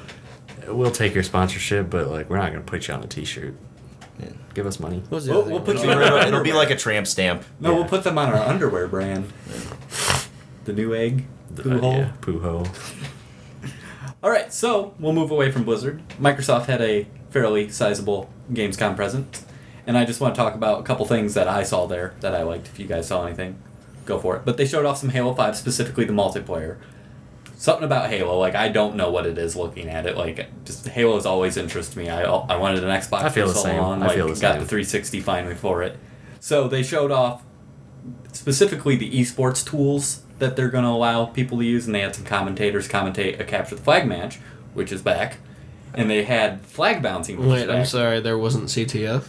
we'll take your sponsorship, but like we're not gonna put you on a T-shirt. Yeah. Give us money. What's the We'll- other we'll thing? put you in our It'll be like a tramp stamp. No, we'll put them on our underwear brand. The new egg. Poo hole. Yeah, poo hole. All right, so we'll move away from Blizzard. Microsoft had a fairly sizable Gamescom present, and I just want to talk about a couple things that I saw there that I liked. If you guys saw anything, go for it. But they showed off some Halo 5, specifically the multiplayer. Something about Halo, like I don't know what it is looking at it. Like just Halo has always interested me. I wanted an Xbox I feel for the so same. long. I Like feel the got same. the 360 finally for it. So they showed off specifically the esports tools that they're going to allow people to use, and they had some commentators commentate a capture the flag match, which is back, and they had flag bouncing. Which is Wait, I'm back. sorry, there wasn't CTF?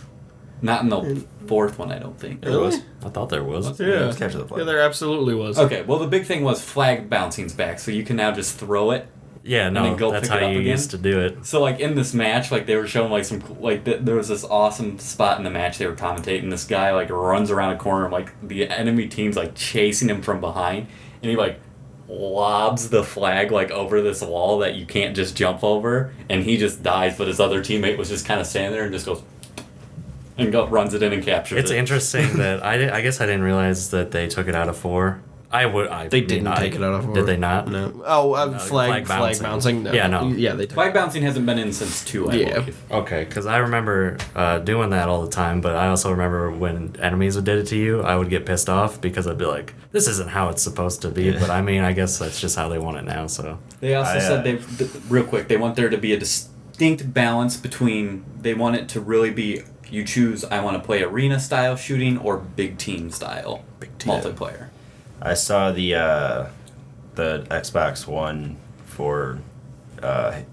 Not in the fourth one, I don't think. There was. I thought there was. Yeah. Let's capture the flag. Yeah, there absolutely was. Okay, well the big thing was flag bouncing's back, so you can now just throw it. Yeah, no, then go that's pick it how up you again? used to do it. So like in this match, like they were showing like some like there was this awesome spot in the match they were commentating. This guy like runs around a corner, like the enemy team's like chasing him from behind, and he like lobs the flag like over this wall that you can't just jump over, and he just dies. But his other teammate was just kind of standing there and just goes and runs it in and captures It's it. interesting that I guess I didn't realize that they took it out of 4. They didn't take it out of 4. Did they not? No. Oh, flag flag bouncing. No. Yeah, no. Yeah, they took Flag bouncing hasn't been in since 2. I Yeah. believe. Okay, because I remember doing that all the time, but I also remember when enemies did it to you, I would get pissed off because I'd be like, this isn't how it's supposed to be. Yeah. But I mean, I guess that's just how they want it now, so. They also said real quick, they want there to be a distinct balance between, they want it to really be, you choose, I want to play arena style shooting or big team style multiplayer. I saw the Xbox One for the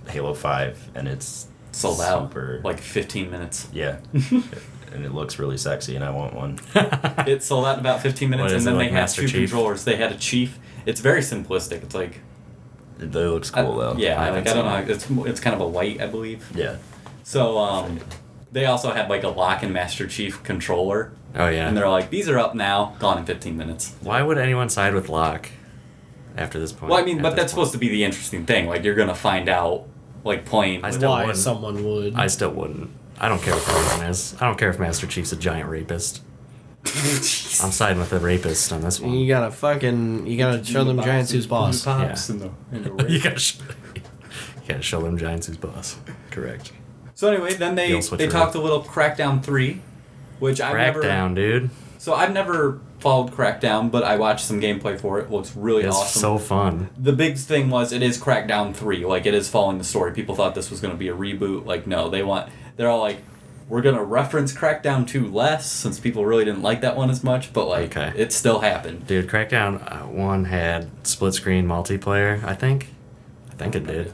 Halo 5, and it's Sold super, out like 15 minutes. Yeah. And it looks really sexy, and I want one. It sold out in about 15 minutes, What is and then it, they like had Master 2 Chief? controllers. They had a chief. It's very simplistic. It's like It looks cool, though. yeah, I like, haven't I don't seen know. It's kind of a white, I believe. Yeah. So they also had like a lock and Master Chief controller, Oh, yeah. and they're like, these are up now, gone in 15 minutes. Why would anyone side with Locke after this point? Well, I mean, but that's supposed to be the interesting thing. Like you're gonna find out, like playing. I still why wouldn't. someone would. I still wouldn't. I don't care what the reason is. I don't care if Master Chief's a giant rapist. I'm siding with the rapist on this one. You gotta show them giants who's boss. Pops Yeah. in the you gotta show them giants who's boss. Correct. So anyway, then they You'll switch talked a little Crackdown 3, which I've never. Crackdown, dude. So I've never followed Crackdown, but I watched some gameplay for it. It looks really It's awesome. so fun. The big thing was it is Crackdown 3. Like it is following the story. People thought this was going to be a reboot. Like no, they're all like, we're going to reference Crackdown 2 less since people really didn't like that one as much, but like Okay. it still happened. Dude, Crackdown 1 had split screen multiplayer, I think. I think it did.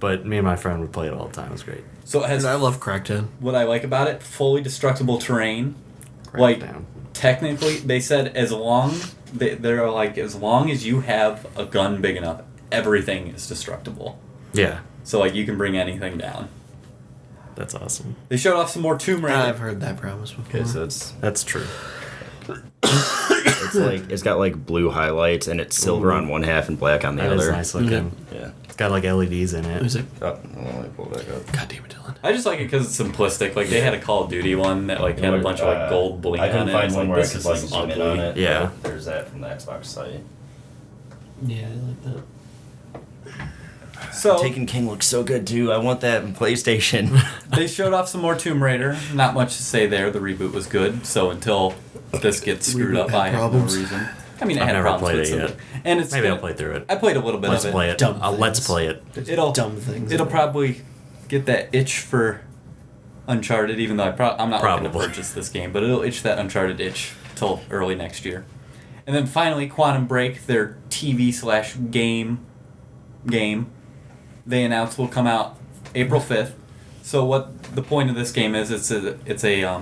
But me and my friend would play it all the time. It was great. So it has I love Crackdown. what I like about it, fully destructible terrain. Like Crackdown. technically they said as long as you have a gun big enough, everything is destructible. Yeah, So like you can bring anything down. that's awesome. They showed off some more Tomb Raider. I've heard that promise before. Okay, so it's That's true. it's got like blue highlights, and it's silver on one half and black on the That is other. nice looking. Yeah. It's got like LEDs in it. Who's it? Oh, let me pull it back up. God damn it, Dylan. I just like it because it's simplistic. Like they had a Call of Duty one that like had a bunch of like gold bling I on couldn't it. find It's one like, where I this could is like just zoom in ugly. on it. Yeah. but there's that from the Xbox site. Yeah, I like that. So Taken King looks so good too. I want that in PlayStation. they showed off some more Tomb Raider. Not much to say there. The reboot was good. So until this gets screwed Reboot up, had I have problems. no reason. I mean, it I've had never problems played with it some yet. of And it's Maybe I'll gonna- play through it. I played a little bit Let's of it. play it. Dumb Let's things. play it. It'll Dumb things. It'll probably get that itch for Uncharted, even though I'm not looking to Probably. purchase this game, but it'll itch that Uncharted itch till early next year. And then finally, Quantum Break, their TV/game, they announced will come out April 5th. So what the point of this game is, it's a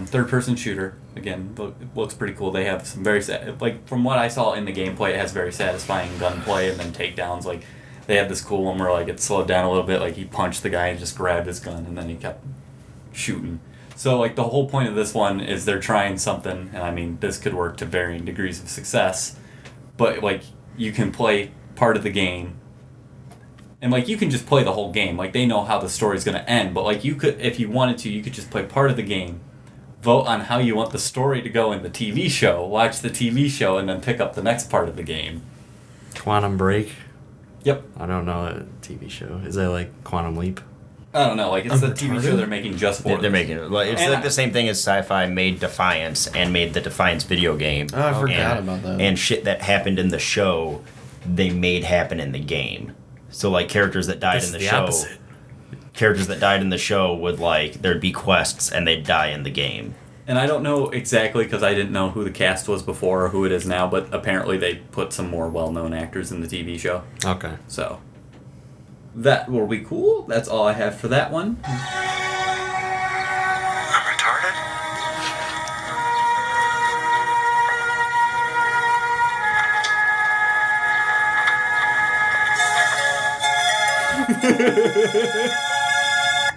third-person shooter. Again, it looks pretty cool. They have some very like from what I saw in the gameplay, it has very satisfying gunplay and then takedowns. Like they had this cool one where like it slowed down a little bit, like he punched the guy and just grabbed his gun and then he kept shooting. So like the whole point of this one is they're trying something, and I mean this could work to varying degrees of success, but like you can play part of the game. And, like, you can just play the whole game. Like, they know how the story's going to end. But, like, you could, if you wanted to, you could just play part of the game, vote on how you want the story to go in the TV show, watch the TV show, and then pick up the next part of the game. Quantum Break? Yep. I don't know a TV show. Is that like Quantum Leap? I don't know. Like, it's the TV show they're making just for They're making it. Like, it's like the same thing as Sci-Fi made Defiance and made the Defiance video game. Oh, I forgot about that. And shit that happened in the show, they made happen in the game. So, like, characters that died in the show... Opposite. Characters that died in the show would, like, there'd be quests, and they'd die in the game. And I don't know exactly, because I didn't know who the cast was before or who it is now, but apparently they put some more well-known actors in the TV show. Okay. So, that will be cool. That's all I have for that one. I'm retarded?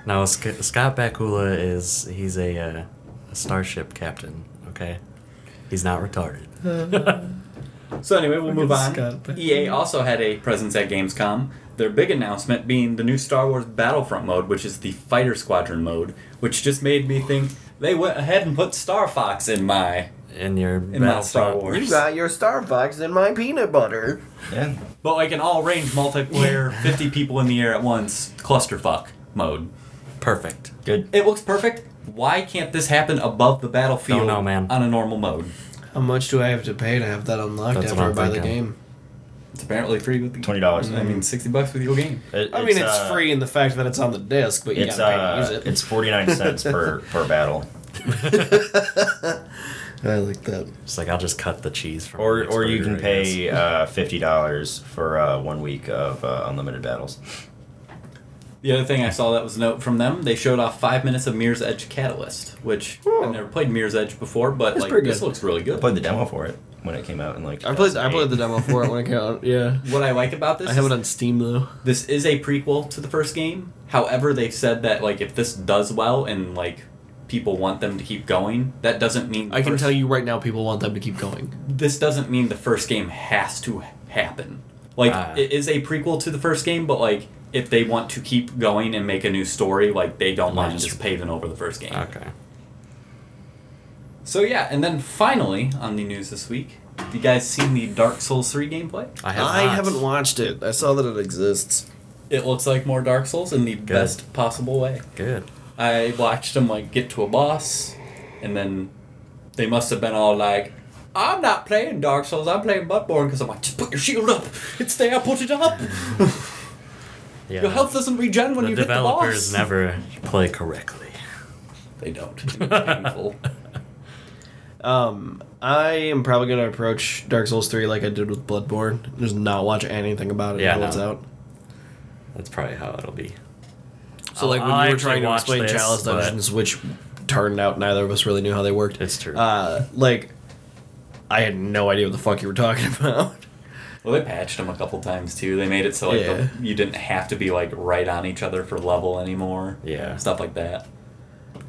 No, Scott Bakula he's a starship captain, okay? He's not retarded. So anyway, we'll move on. Scott. EA also had a presence at Gamescom. Their big announcement being the new Star Wars Battlefront mode, which is the Fighter Squadron mode, which just made me think they went ahead and put Star Fox in my Star Wars. You got your Star Fox in my peanut butter. Yeah. But like an all-range multiplayer, 50 people in the air at once, clusterfuck mode. Perfect. Good. It looks perfect. Why can't this happen above the battlefield Don't know, man. on a normal mode? How much do I have to pay to have that unlocked That's after what I I'm buy the thinking. game? It's apparently free with the $20. I mean, $60 with your game. I mean, it's free in the fact that it's on the disc, but you It's gotta pay to use it. it's 49 cents per battle. I like that. It's like I'll just cut the cheese from Or you can burger, I pay guess. $50 for 1 week of unlimited battles. The other thing I saw that was a note from them, they showed off 5 minutes of Mirror's Edge Catalyst, which I've never played Mirror's Edge before, but It's like pretty this good. looks really I good. played the demo for it when it came out in like. I played the 2008. demo for it when it came out. Yeah, What I like about this I have is it on Steam though. this is a prequel to the first game. However, they said that like if this does well and like people want them to keep going, that doesn't mean I can tell you right now, people want them to keep going. this doesn't mean the first game has to happen. Like it is a prequel to the first game, but like if they want to keep going and make a new story, like they don't mind just paving over the first game. Okay. So yeah, and then finally on the news this week, have you guys seen the Dark Souls 3 gameplay? I haven't watched it. I saw that it exists. It looks like more Dark Souls in the best possible way. Good. I watched them like get to a boss, and then they must have been all like, "I'm not playing Dark Souls. I'm playing Bloodborne," because I'm like, "Just put your shield up. It's there. Put it up. Yeah. Your health doesn't regen when the you hit the developers boss." never play correctly. They don't. It's painful. I am probably gonna approach Dark Souls 3 like I did with Bloodborne. Just not watch anything about it Yeah, until it's no. out. That's probably how it'll be. So like when I'll you were actually trying to watch explain this, Chalice but- Dungeons, which turned out neither of us really knew how they worked. It's true. Like, I had no idea what the fuck you were talking about. Well, they patched them a couple times too. They made it so like Yeah. you didn't have to be like right on each other for level anymore. Yeah. Stuff like that.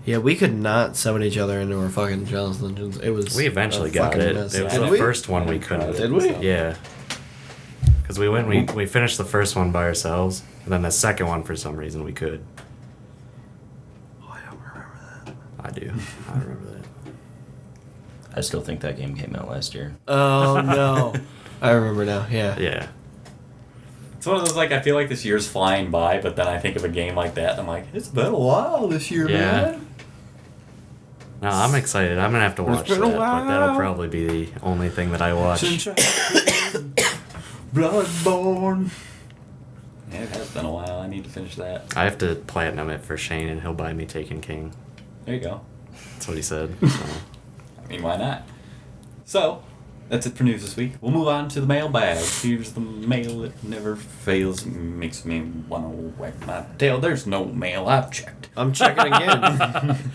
Yeah, we could not summon each other into our fucking Chalice Dungeons. It was We eventually a got fucking it. mess. It was Did the we? first one we couldn't. Did we? Yeah. Because we finished the first one by ourselves, and then the second one for some reason we could. Oh, I don't remember that. I do. I remember that. I still think that game came out last year. Oh no, I remember now. Yeah. Yeah. It's one of those like I feel like this year's flying by, but then I think of a game like that and I'm like, it's been a while this year, Yeah. man. No, I'm excited. I'm gonna have to watch been that, a but that'll while. probably be the only thing that I watch. Bloodborne. Yeah, it has been a while. I need to finish that. I have to platinum it for Shane, and he'll buy me Taken King. There you go. That's what he said. So. I mean, why not? So, That's it for news this week. We'll move on to the mailbag. Here's the mail that never fails. Makes me want to wag my tail. There's no mail. I've checked. I'm checking again.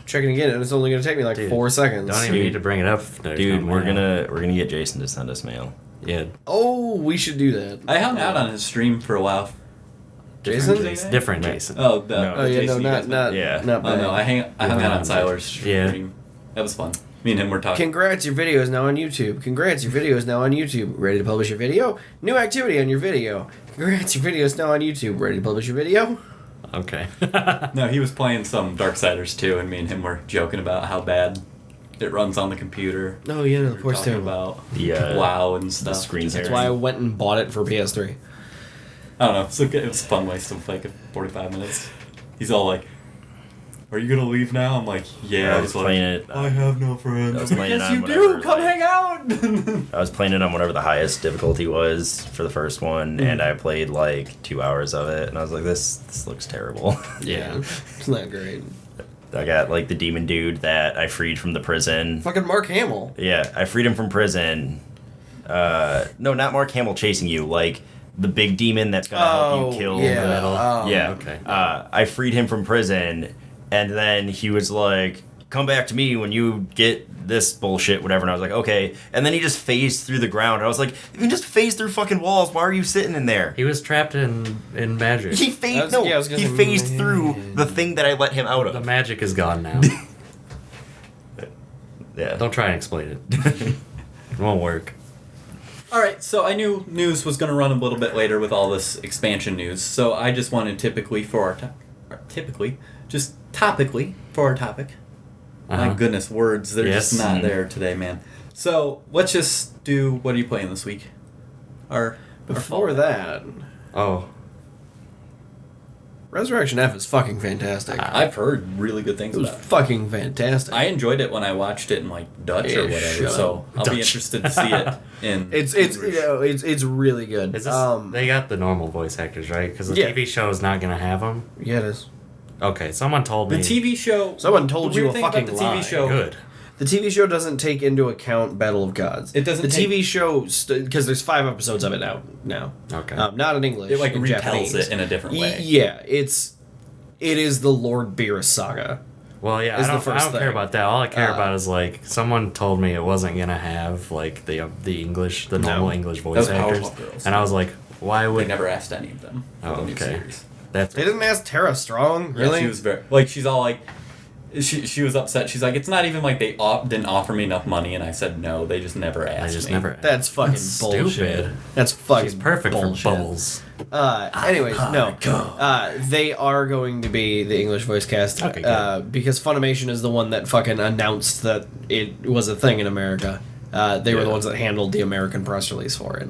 Checking again, and it's only going to take me like 4 seconds. Don't even need to bring it up. There's Dude, no we're mail. gonna get Jason to send us mail. Yeah. Oh, we should do that. I hung out on his stream for a while. Jason? Different Jason. Oh, No. Oh yeah, Jason, no, you guys not Yeah. not Oh bad. no, I hung out on Siler's stream. Yeah. That was fun. Me and him were talking. Congrats, your video is now on YouTube. Congrats, your video is now on YouTube. Ready to publish your video? New activity on your video. Congrats, your video is now on YouTube. Ready to publish your video? Okay. No, he was playing some Darksiders too, and me and him were joking about how bad it runs on the computer. Oh yeah, no, We of were course talking too. about The WoW and the stuff. screen That's tearing. why I went and bought it for PS3. I don't know. It was a fun waste of like 45 minutes. He's all like, "Are you gonna leave now?" I'm like, "Yeah." I was playing it. I have no friends. I was playing it Yes, on you whatever, do. Come like- hang out. I was playing it on whatever the highest difficulty was for the first one, and I played like 2 hours of it, and I was like, "This looks terrible." Yeah. It's not great. I got like the demon dude that I freed from the prison. Fucking Mark Hamill. Yeah, I freed him from prison. No, not Mark Hamill chasing you. Like the big demon that's gonna help you kill yeah. the middle. Oh, yeah. okay. I freed him from prison, and then he was like, "Come back to me when you get this bullshit, whatever." And I was like, "Okay." And then he just phased through the ground. I was like, "If you just phased through fucking walls, why are you sitting in there?" He was trapped in magic. He phased. I was- No, yeah, I was gonna he say, phased through the thing that I let him out The of. magic is gone now. Yeah. Don't try and explain it. It won't work. All right, so I knew news was going to run a little bit later with all this expansion news, so I just wanted topically for our topic. My Uh-huh. goodness, words, they're Yes. just not there today, man. So let's just do, what are you playing this week? Our Before fall. that, Oh. Resurrection F is fucking fantastic. I've heard really good things It was about it. fucking fantastic. I enjoyed it when I watched it in like Dutch or Yeah, whatever, shut so I'll be Dutch. interested to see it in it's it's really good. Is this, they got the normal voice actors, right? Because the Yeah. TV show is not going to have them. yeah, it is. Okay, someone told me. the TV show. Someone told the you weird a thing about fucking the TV lie. show. Good. The TV show doesn't take into account Battle of Gods. It doesn't The take- TV show because there's 5 episodes of it out now. Okay. Not in English. It like in retells Japanese. it in a different way. Yeah, it is the Lord Beerus saga. Well, yeah, is I the don't first care thing. about that. All I care Uh, about is like someone told me it wasn't gonna have like the English, the normal English voice Those actors, Powerpuff Girls. and I was like, why They would never asked any of them. For Oh, the new okay. series. that's They didn't ask Tara Strong, Yeah, really? she was very like she's all like, she was upset. She's like, it's not even like they didn't offer me enough money, and I said no. They just never asked. I just me. never. That's fucking That's bullshit. stupid. That's fucking She's perfect bullshit. for bubbles. Anyways, no. They are going to be the English voice cast Okay, good. because Funimation is the one that fucking announced that it was a thing in America. They were the Yeah. ones that handled the American press release for it.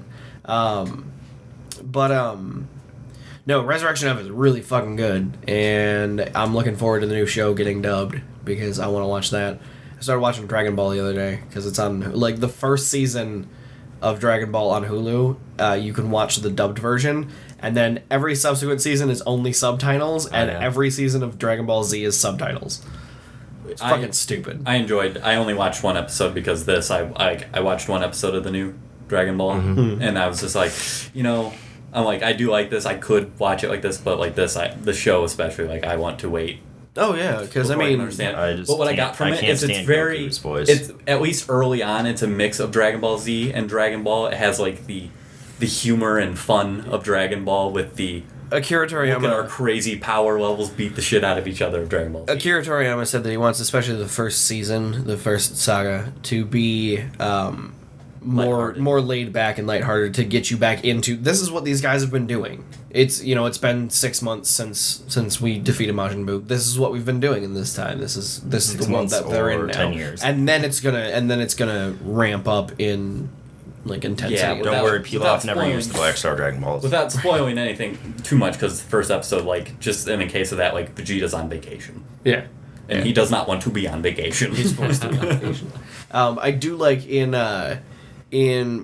No, Resurrection F is really fucking good, and I'm looking forward to the new show getting dubbed because I want to watch that. I started watching Dragon Ball the other day because it's on like the first season of Dragon Ball on Hulu. You can watch the dubbed version, and then every subsequent season is only subtitles, and yeah. every season of Dragon Ball Z is subtitles. It's fucking stupid. I only watched one episode because this. I watched one episode of the new Dragon Ball, and I was just like, I'm like, I do like this. I could watch it like this, but like this, the show especially, like I want to wait. Oh yeah, because I before mean, understand. I just but what I can't- got from I it can't is it's stand very, Goku's voice. it's at least early on, it's a mix of Dragon Ball Z and Dragon Ball. It has like the humor and fun of Dragon Ball with the Akira look at our Toriyama. crazy power levels beat the shit out of each other of Dragon Ball Z. Akira Toriyama said that he wants, especially the first season, the first saga, to be Lighthearted. more laid back and lighthearted to get you back into. This is what these guys have been doing. It's it's been 6 months since we defeated Majin Buu. This is what we've been doing in this time. This is 6 the world months that they're in or now. 10 years. And then it's gonna ramp up in like intensity. Yeah, Don't without- worry, without Pilaf never spoiling- used the Black Star Dragon Balls. Without spoiling anything too much, because the first episode, like, just in the case of that, like, Vegeta's on vacation. Yeah. And he does not want to be on vacation. He's forced to be on vacation. I do like in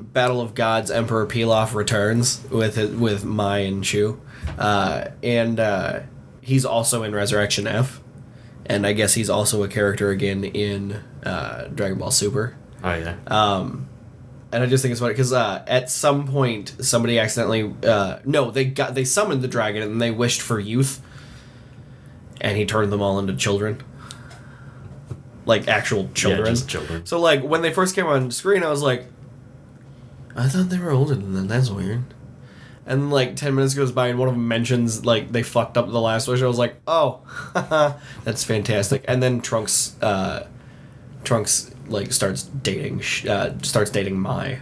Battle of Gods, Emperor Pilaf returns with Mai and Shu, and he's also in Resurrection F, and I guess he's also a character again in Dragon Ball Super. Oh yeah. And I just think it's funny because at some point somebody accidentally they summoned the dragon and they wished for youth, and he turned them all into children, like actual children. Yeah, just children. So like when they first came on screen, I was like, I thought they were older than that. That's weird. And like 10 minutes goes by and one of them mentions like they fucked up the last wish. I was like, oh, that's fantastic. And then Trunks like starts dating Mai.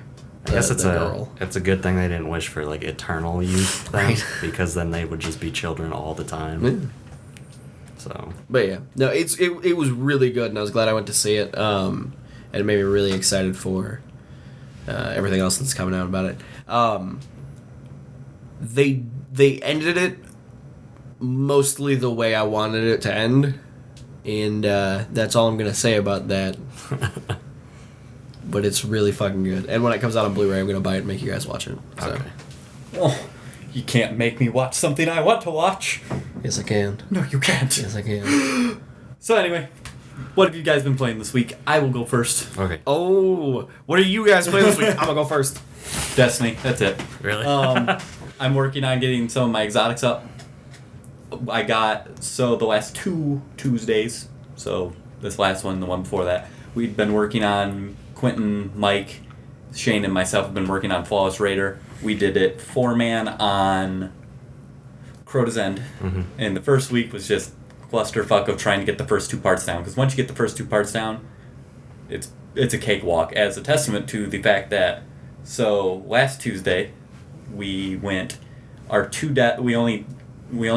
I guess it's the girl. it's a good thing they didn't wish for like eternal youth then, Right. because then they would just be children all the time. Yeah. So But yeah, no, it was really good, and I was glad I went to see it. And it made me really excited for everything else that's coming out about it. They ended it mostly the way I wanted it to end, and that's all I'm gonna say about that. But it's really fucking good, and when it comes out on Blu-ray, I'm gonna buy it and make you guys watch it. So. okay. Oh, you can't make me watch something I want to watch. Yes, I can. No, you can't. Yes, I can. So anyway, what have you guys been playing this week? I will go first. Okay. Oh, what are you guys playing this week? I'm gonna go first. Destiny. That's it. Really? I'm working on getting some of my exotics up. I got the last 2 Tuesdays. So this last one, the one before that, we'd been working on Quentin, Mike, Shane, and myself have been working on Flawless Raider. We did it 4-man on Crota's End, and the first week was just clusterfuck of trying to get the first 2 parts down. Because once you get the first 2 parts down, it's a cakewalk. As a testament to the fact that last Tuesday we went we only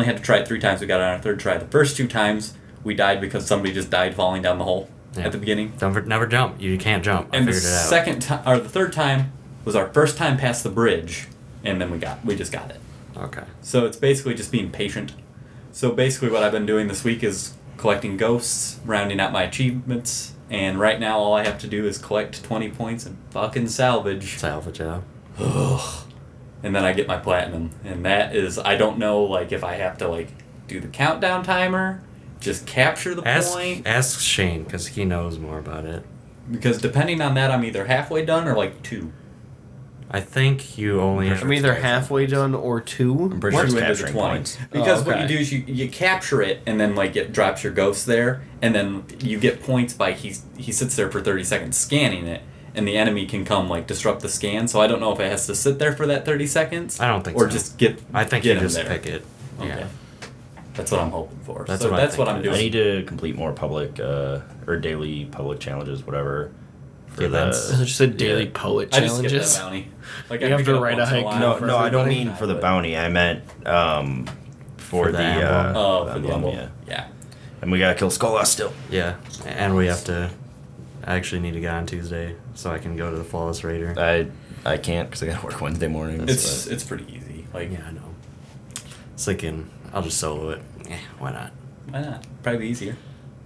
had to try it 3 times. We got it on our 3rd try. The first 2 times we died because somebody just died falling down the hole at the beginning. Never jump. You can't jump. I And the figured it out. the 3rd time was our first time past the bridge, and then we just got it. Okay. So it's basically just being patient. So basically what I've been doing this week is collecting ghosts, rounding out my achievements, and right now all I have to do is collect 20 points and fucking salvage. Salvage, yeah. Ugh. And then I get my platinum. And that is, I don't know like if I have to like do the countdown timer, just capture the point. Ask Shane, because he knows more about it. Because depending on that, I'm either halfway done or like 2. I think you only have... I'm either halfway done or 2. I'm pretty sure it's Into the capturing 20. points. Because what okay. you do is you capture it, and then like it drops your ghost there, and then you get points by he sits there for 30 seconds scanning it, and the enemy can come like disrupt the scan. So I don't know if it has to sit there for that 30 seconds. I don't think or so. just get. I think get you him just there. pick it. Okay. Yeah. That's what I'm hoping for. That's so what I that's think what I'm it doing. I need to complete more public or daily public challenges, whatever. For Events. It just said daily poet I just skipped challenges. that bounty. Like You I have pick to it up write a once in haiku. while. For No, I don't everybody? mean for the bounty. I meant for the the emblem. Oh, for the emblem, emblem. yeah. Yeah. And we gotta kill Skolas still. Yeah. And we have to... I actually need to get on Tuesday so I can go to the Flawless Raider. I can't because I gotta work Wednesday mornings. It's pretty easy. Like Yeah, I know. It's thinking I'll just solo it. Why not? why not? Probably easier.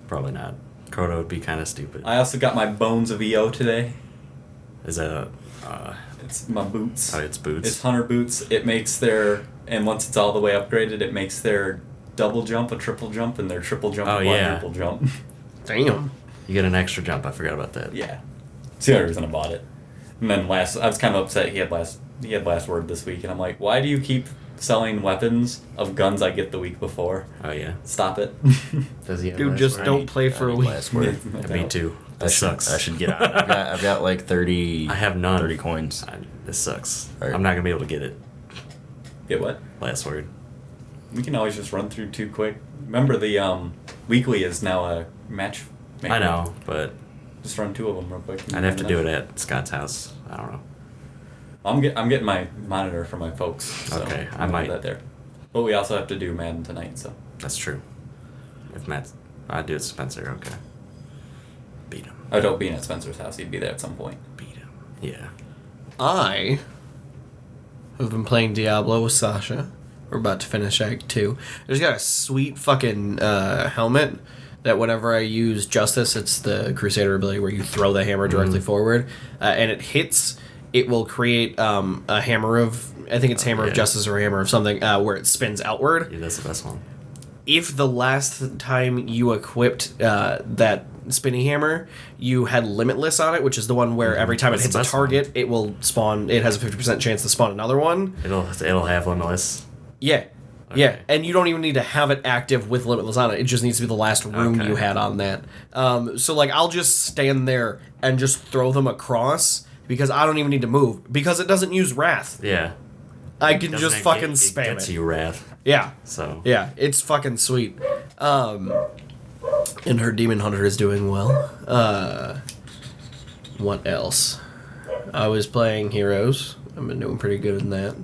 Probably not. Crota would be kind of stupid. I also got my Bones of EO today. Is that a... It's my boots. oh, it's boots? It's hunter boots. It makes and once it's all the way upgraded, it makes their double jump a triple jump and their triple jump Oh, a yeah. quadruple jump. Damn. You get an extra jump. I forgot about that. Yeah. It's the only reason I bought it. And then I was kind of upset he had last word this week, and I'm like, why do you keep selling weapons of guns I get the week before? Oh, yeah. Stop it. Does he have Dude, last just word? don't play for a week. Last word. Yeah, me too. I This should- sucks. I should get on. I've got like 30. I have none. 30 coins. This sucks. Alright. I'm not going to be able to get it. Get what? Last word. We can always just run through 2 quick. Remember the weekly is now a match. I know, but Just run 2 of them real quick. I'd have to do it at Scott's house. I don't know. I'm getting my monitor for my folks. So Okay, I'm I gonna might. do that there. But we also have to do Madden tonight, so. That's true. If Matt's... I'd do it Spencer, okay. Beat him. I don't being at Spencer's house. He'd be there at some point. Beat him. Yeah. I have been playing Diablo with Sasha. We're about to finish Act 2. There's got a sweet fucking helmet that whenever I use Justice, it's the Crusader ability where you throw the hammer directly forward, and it hits, it will create a hammer of, I think it's Hammer of yeah. Justice or Hammer of something, where it spins outward. Yeah, that's the best one. If the last time you equipped that spinny hammer, you had Limitless on it, which is the one where every time it That's hits the a best target, it will spawn. It has a 50% chance to spawn another one. It'll have Limitless. Yeah. Yeah, and you don't even need to have it active with Limitless on it. It just needs to be the last room Okay. you had on that. So, like, I'll just stand there and just throw them across because I don't even need to move because it doesn't use Wrath. Yeah. I can Doesn't just it fucking get- spam gets it. you Wrath. Yeah. So. Yeah, it's fucking sweet. And her Demon Hunter is doing well. What else? I was playing Heroes. I've been doing pretty good in that.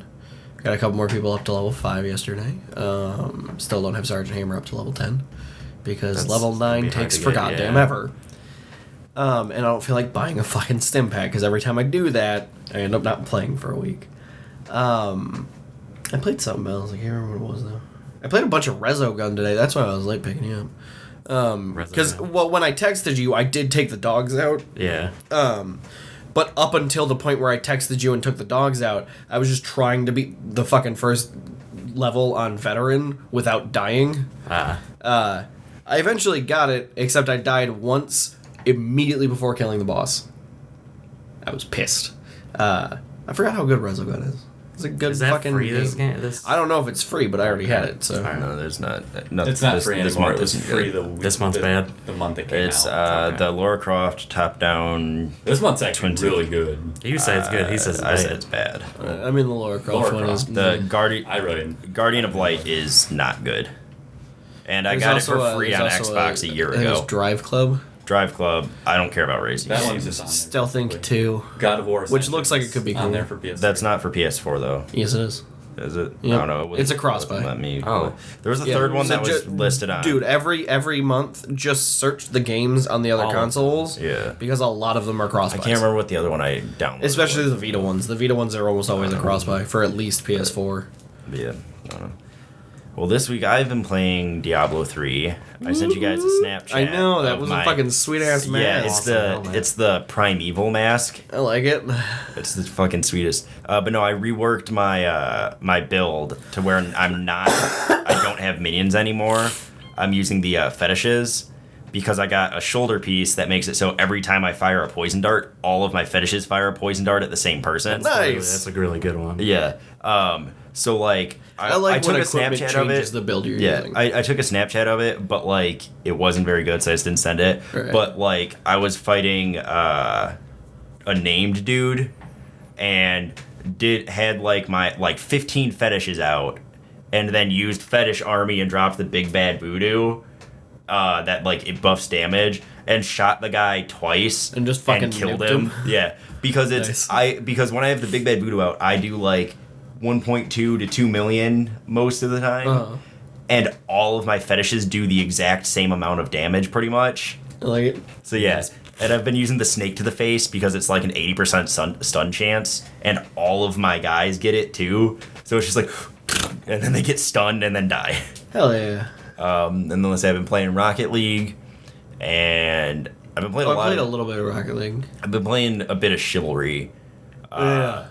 Got a couple more people up to level 5 yesterday. Still don't have Sergeant Hammer up to level 10. Because That's level gonna 9 be hard takes to for get, goddamn yeah. ever. And I don't feel like buying a fucking stim pack, because every time I do that, I end up not playing for a week. I played something else. I can't remember what it was, though. I played a bunch of Resogun today. That's why I was late picking you up. Because, Resogun. well, when I texted you, I did take the dogs out. Yeah. But up until the point where I texted you and took the dogs out, I was just trying to beat the fucking first level on Veteran without dying. I eventually got it, except I died once immediately before killing the boss. I was pissed. I forgot how good Resogun is. It's a good Is that fucking free game. this game? This I don't know if it's free, but I already had it, so... No, there's not. It's not free this anymore. month It was isn't free good. the This month's bad? The month it came It's out. the Lara Croft top-down. This month's actually Twin really good. You say it's good. He says it's I bad. said it's bad. I mean, the Lara Croft Lara one is... Croft. The Guardian of Light is not good, and I There's got it for also free on there's also Xbox a year I think it's ago. Drive Club. Drive Club. I don't care about racing. That games. one's just on there. Stealth Inc. 2. God of War. Which looks like it could be on cool. there for PS3. That's not for PS4 though. Yes, it is. Is it? Yep. I don't know. It's a cross-buy. Let me. Oh. There was a Yeah, third one so that was listed on. Dude, every month, just search the games on the other All of consoles. Yeah. Because a lot of them are cross I buys. can't remember what the other one I downloaded. Especially was. the Vita ones. The Vita ones are almost always a cross buy for at least PS4. Yeah. I don't know. Well, this week I've been playing Diablo 3. I sent you guys a Snapchat. I know, that of was my- a fucking sweet ass mask. Yeah, Awesome. it's the Primeval mask. I like it. It's the fucking sweetest. But no, I reworked my my build to where I'm not. I don't have minions anymore. I'm using the fetishes because I got a shoulder piece that makes it so every time I fire a poison dart, all of my fetishes fire a poison dart at the same person. Nice. That's a really good one. Yeah. So like I like took when a equipment Snapchat of changes it. the build you're Yeah, using. I took a Snapchat of it, but like it wasn't very good, so I just didn't send it. Right. But like I was fighting a named dude, and had like my 15 fetishes out, and then used fetish army and dropped the big bad voodoo. That like it buffs damage, and shot the guy twice And just fucking killed nuked him. him? Yeah, because it's Nice. because when I have the big bad voodoo out, I do like 1.2 to 2 million most of the time, Uh-huh. and all of my fetishes do the exact same amount of damage, pretty much. I like it. So yeah, and I've been using the snake to the face because it's like an 80% stun chance, and all of my guys get it too. So it's just like, and then they get stunned and then die. Hell yeah. And then let's say I've been playing Rocket League, and I've been playing I a lot. played a little bit of Rocket League. I've been playing a bit of Chivalry. Yeah.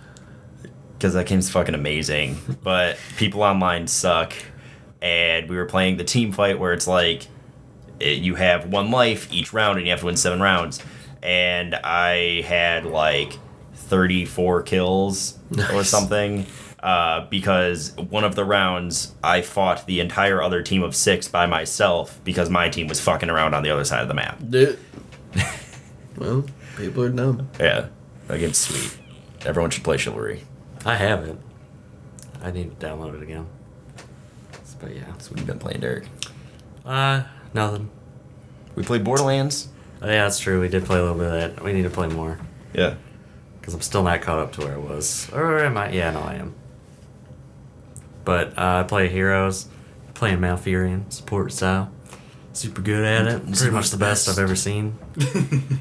Because that game's fucking amazing. But people online suck. And we were playing the team fight where it's like you have 1 life each round and you have to win 7 rounds. And I had like 34 kills or Nice. something. Because one of the rounds I fought the entire other team of 6 by myself because my team was fucking around on the other side of the map. Well, people are dumb. Yeah, that game's sweet. Everyone should play Chivalry. I have it. I need to download it again. But yeah. That's what you've been playing, Derek. Nothing. We played Borderlands. Oh, yeah, that's true. We did play a little bit of that. We need to play more. Yeah. Because I'm still not caught up to where I was. Or am I? Yeah, no, I am. But I play Heroes. Playing Malfurion, support style. Super good at it. Pretty much the best I've ever seen.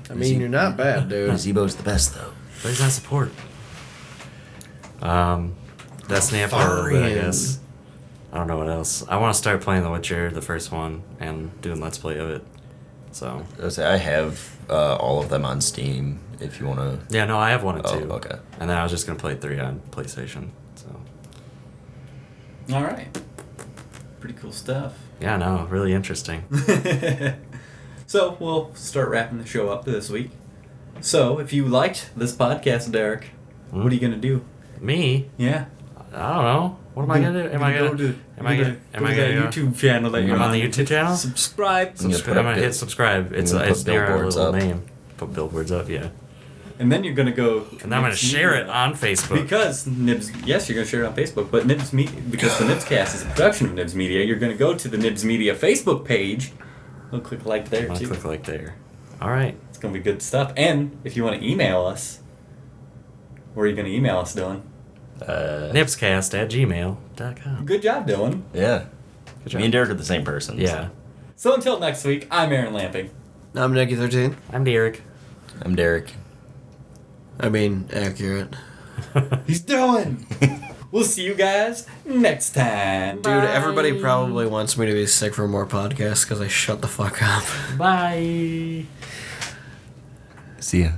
I mean, you're not bad, dude. Zebo's the best, though. But he's not support. That's Snap a little bit, I guess. I don't know what else. I want to start playing The Witcher, the first one, and doing Let's Play of it. So. I have all of them on Steam, if you want to... Yeah, no, I have 1 and 2. Oh, okay. And then I was just going to play 3 on PlayStation. So. All right. Pretty cool stuff. Yeah, no, really interesting. So we'll start wrapping the show up this week. So if you liked this podcast, Derek, what are you gonna do? Me? Yeah. I don't know. What am I gonna do? Am I gonna go go? YouTube channel that you're I'm on the YouTube channel? Subscribe. I'm gonna hit subscribe. It's near our billboards little up. name. Put billboards up, yeah. And then you're gonna go. And then I'm gonna share it on Facebook. Because Nibs, yes, you're gonna share it on Facebook. But because the NIBScast is a production of NIBSmedia, you're gonna go to the NIBSmedia Facebook page. We'll click like there too. Click like there. All right. It's gonna be good stuff. And if you want to email us, where are you gonna email us, Dylan? NIBScast@gmail.com. Good job, Dylan. Yeah. Good job. Me and Derek are the same person. Yeah. So until next week, I'm Aaron Lamping. I'm Nicky13. I'm Derek. I'm Derek. I mean, accurate. He's Dylan. We'll see you guys next time. Dude, everybody probably wants me to be sick for more podcasts because I shut the fuck up. Bye. See ya.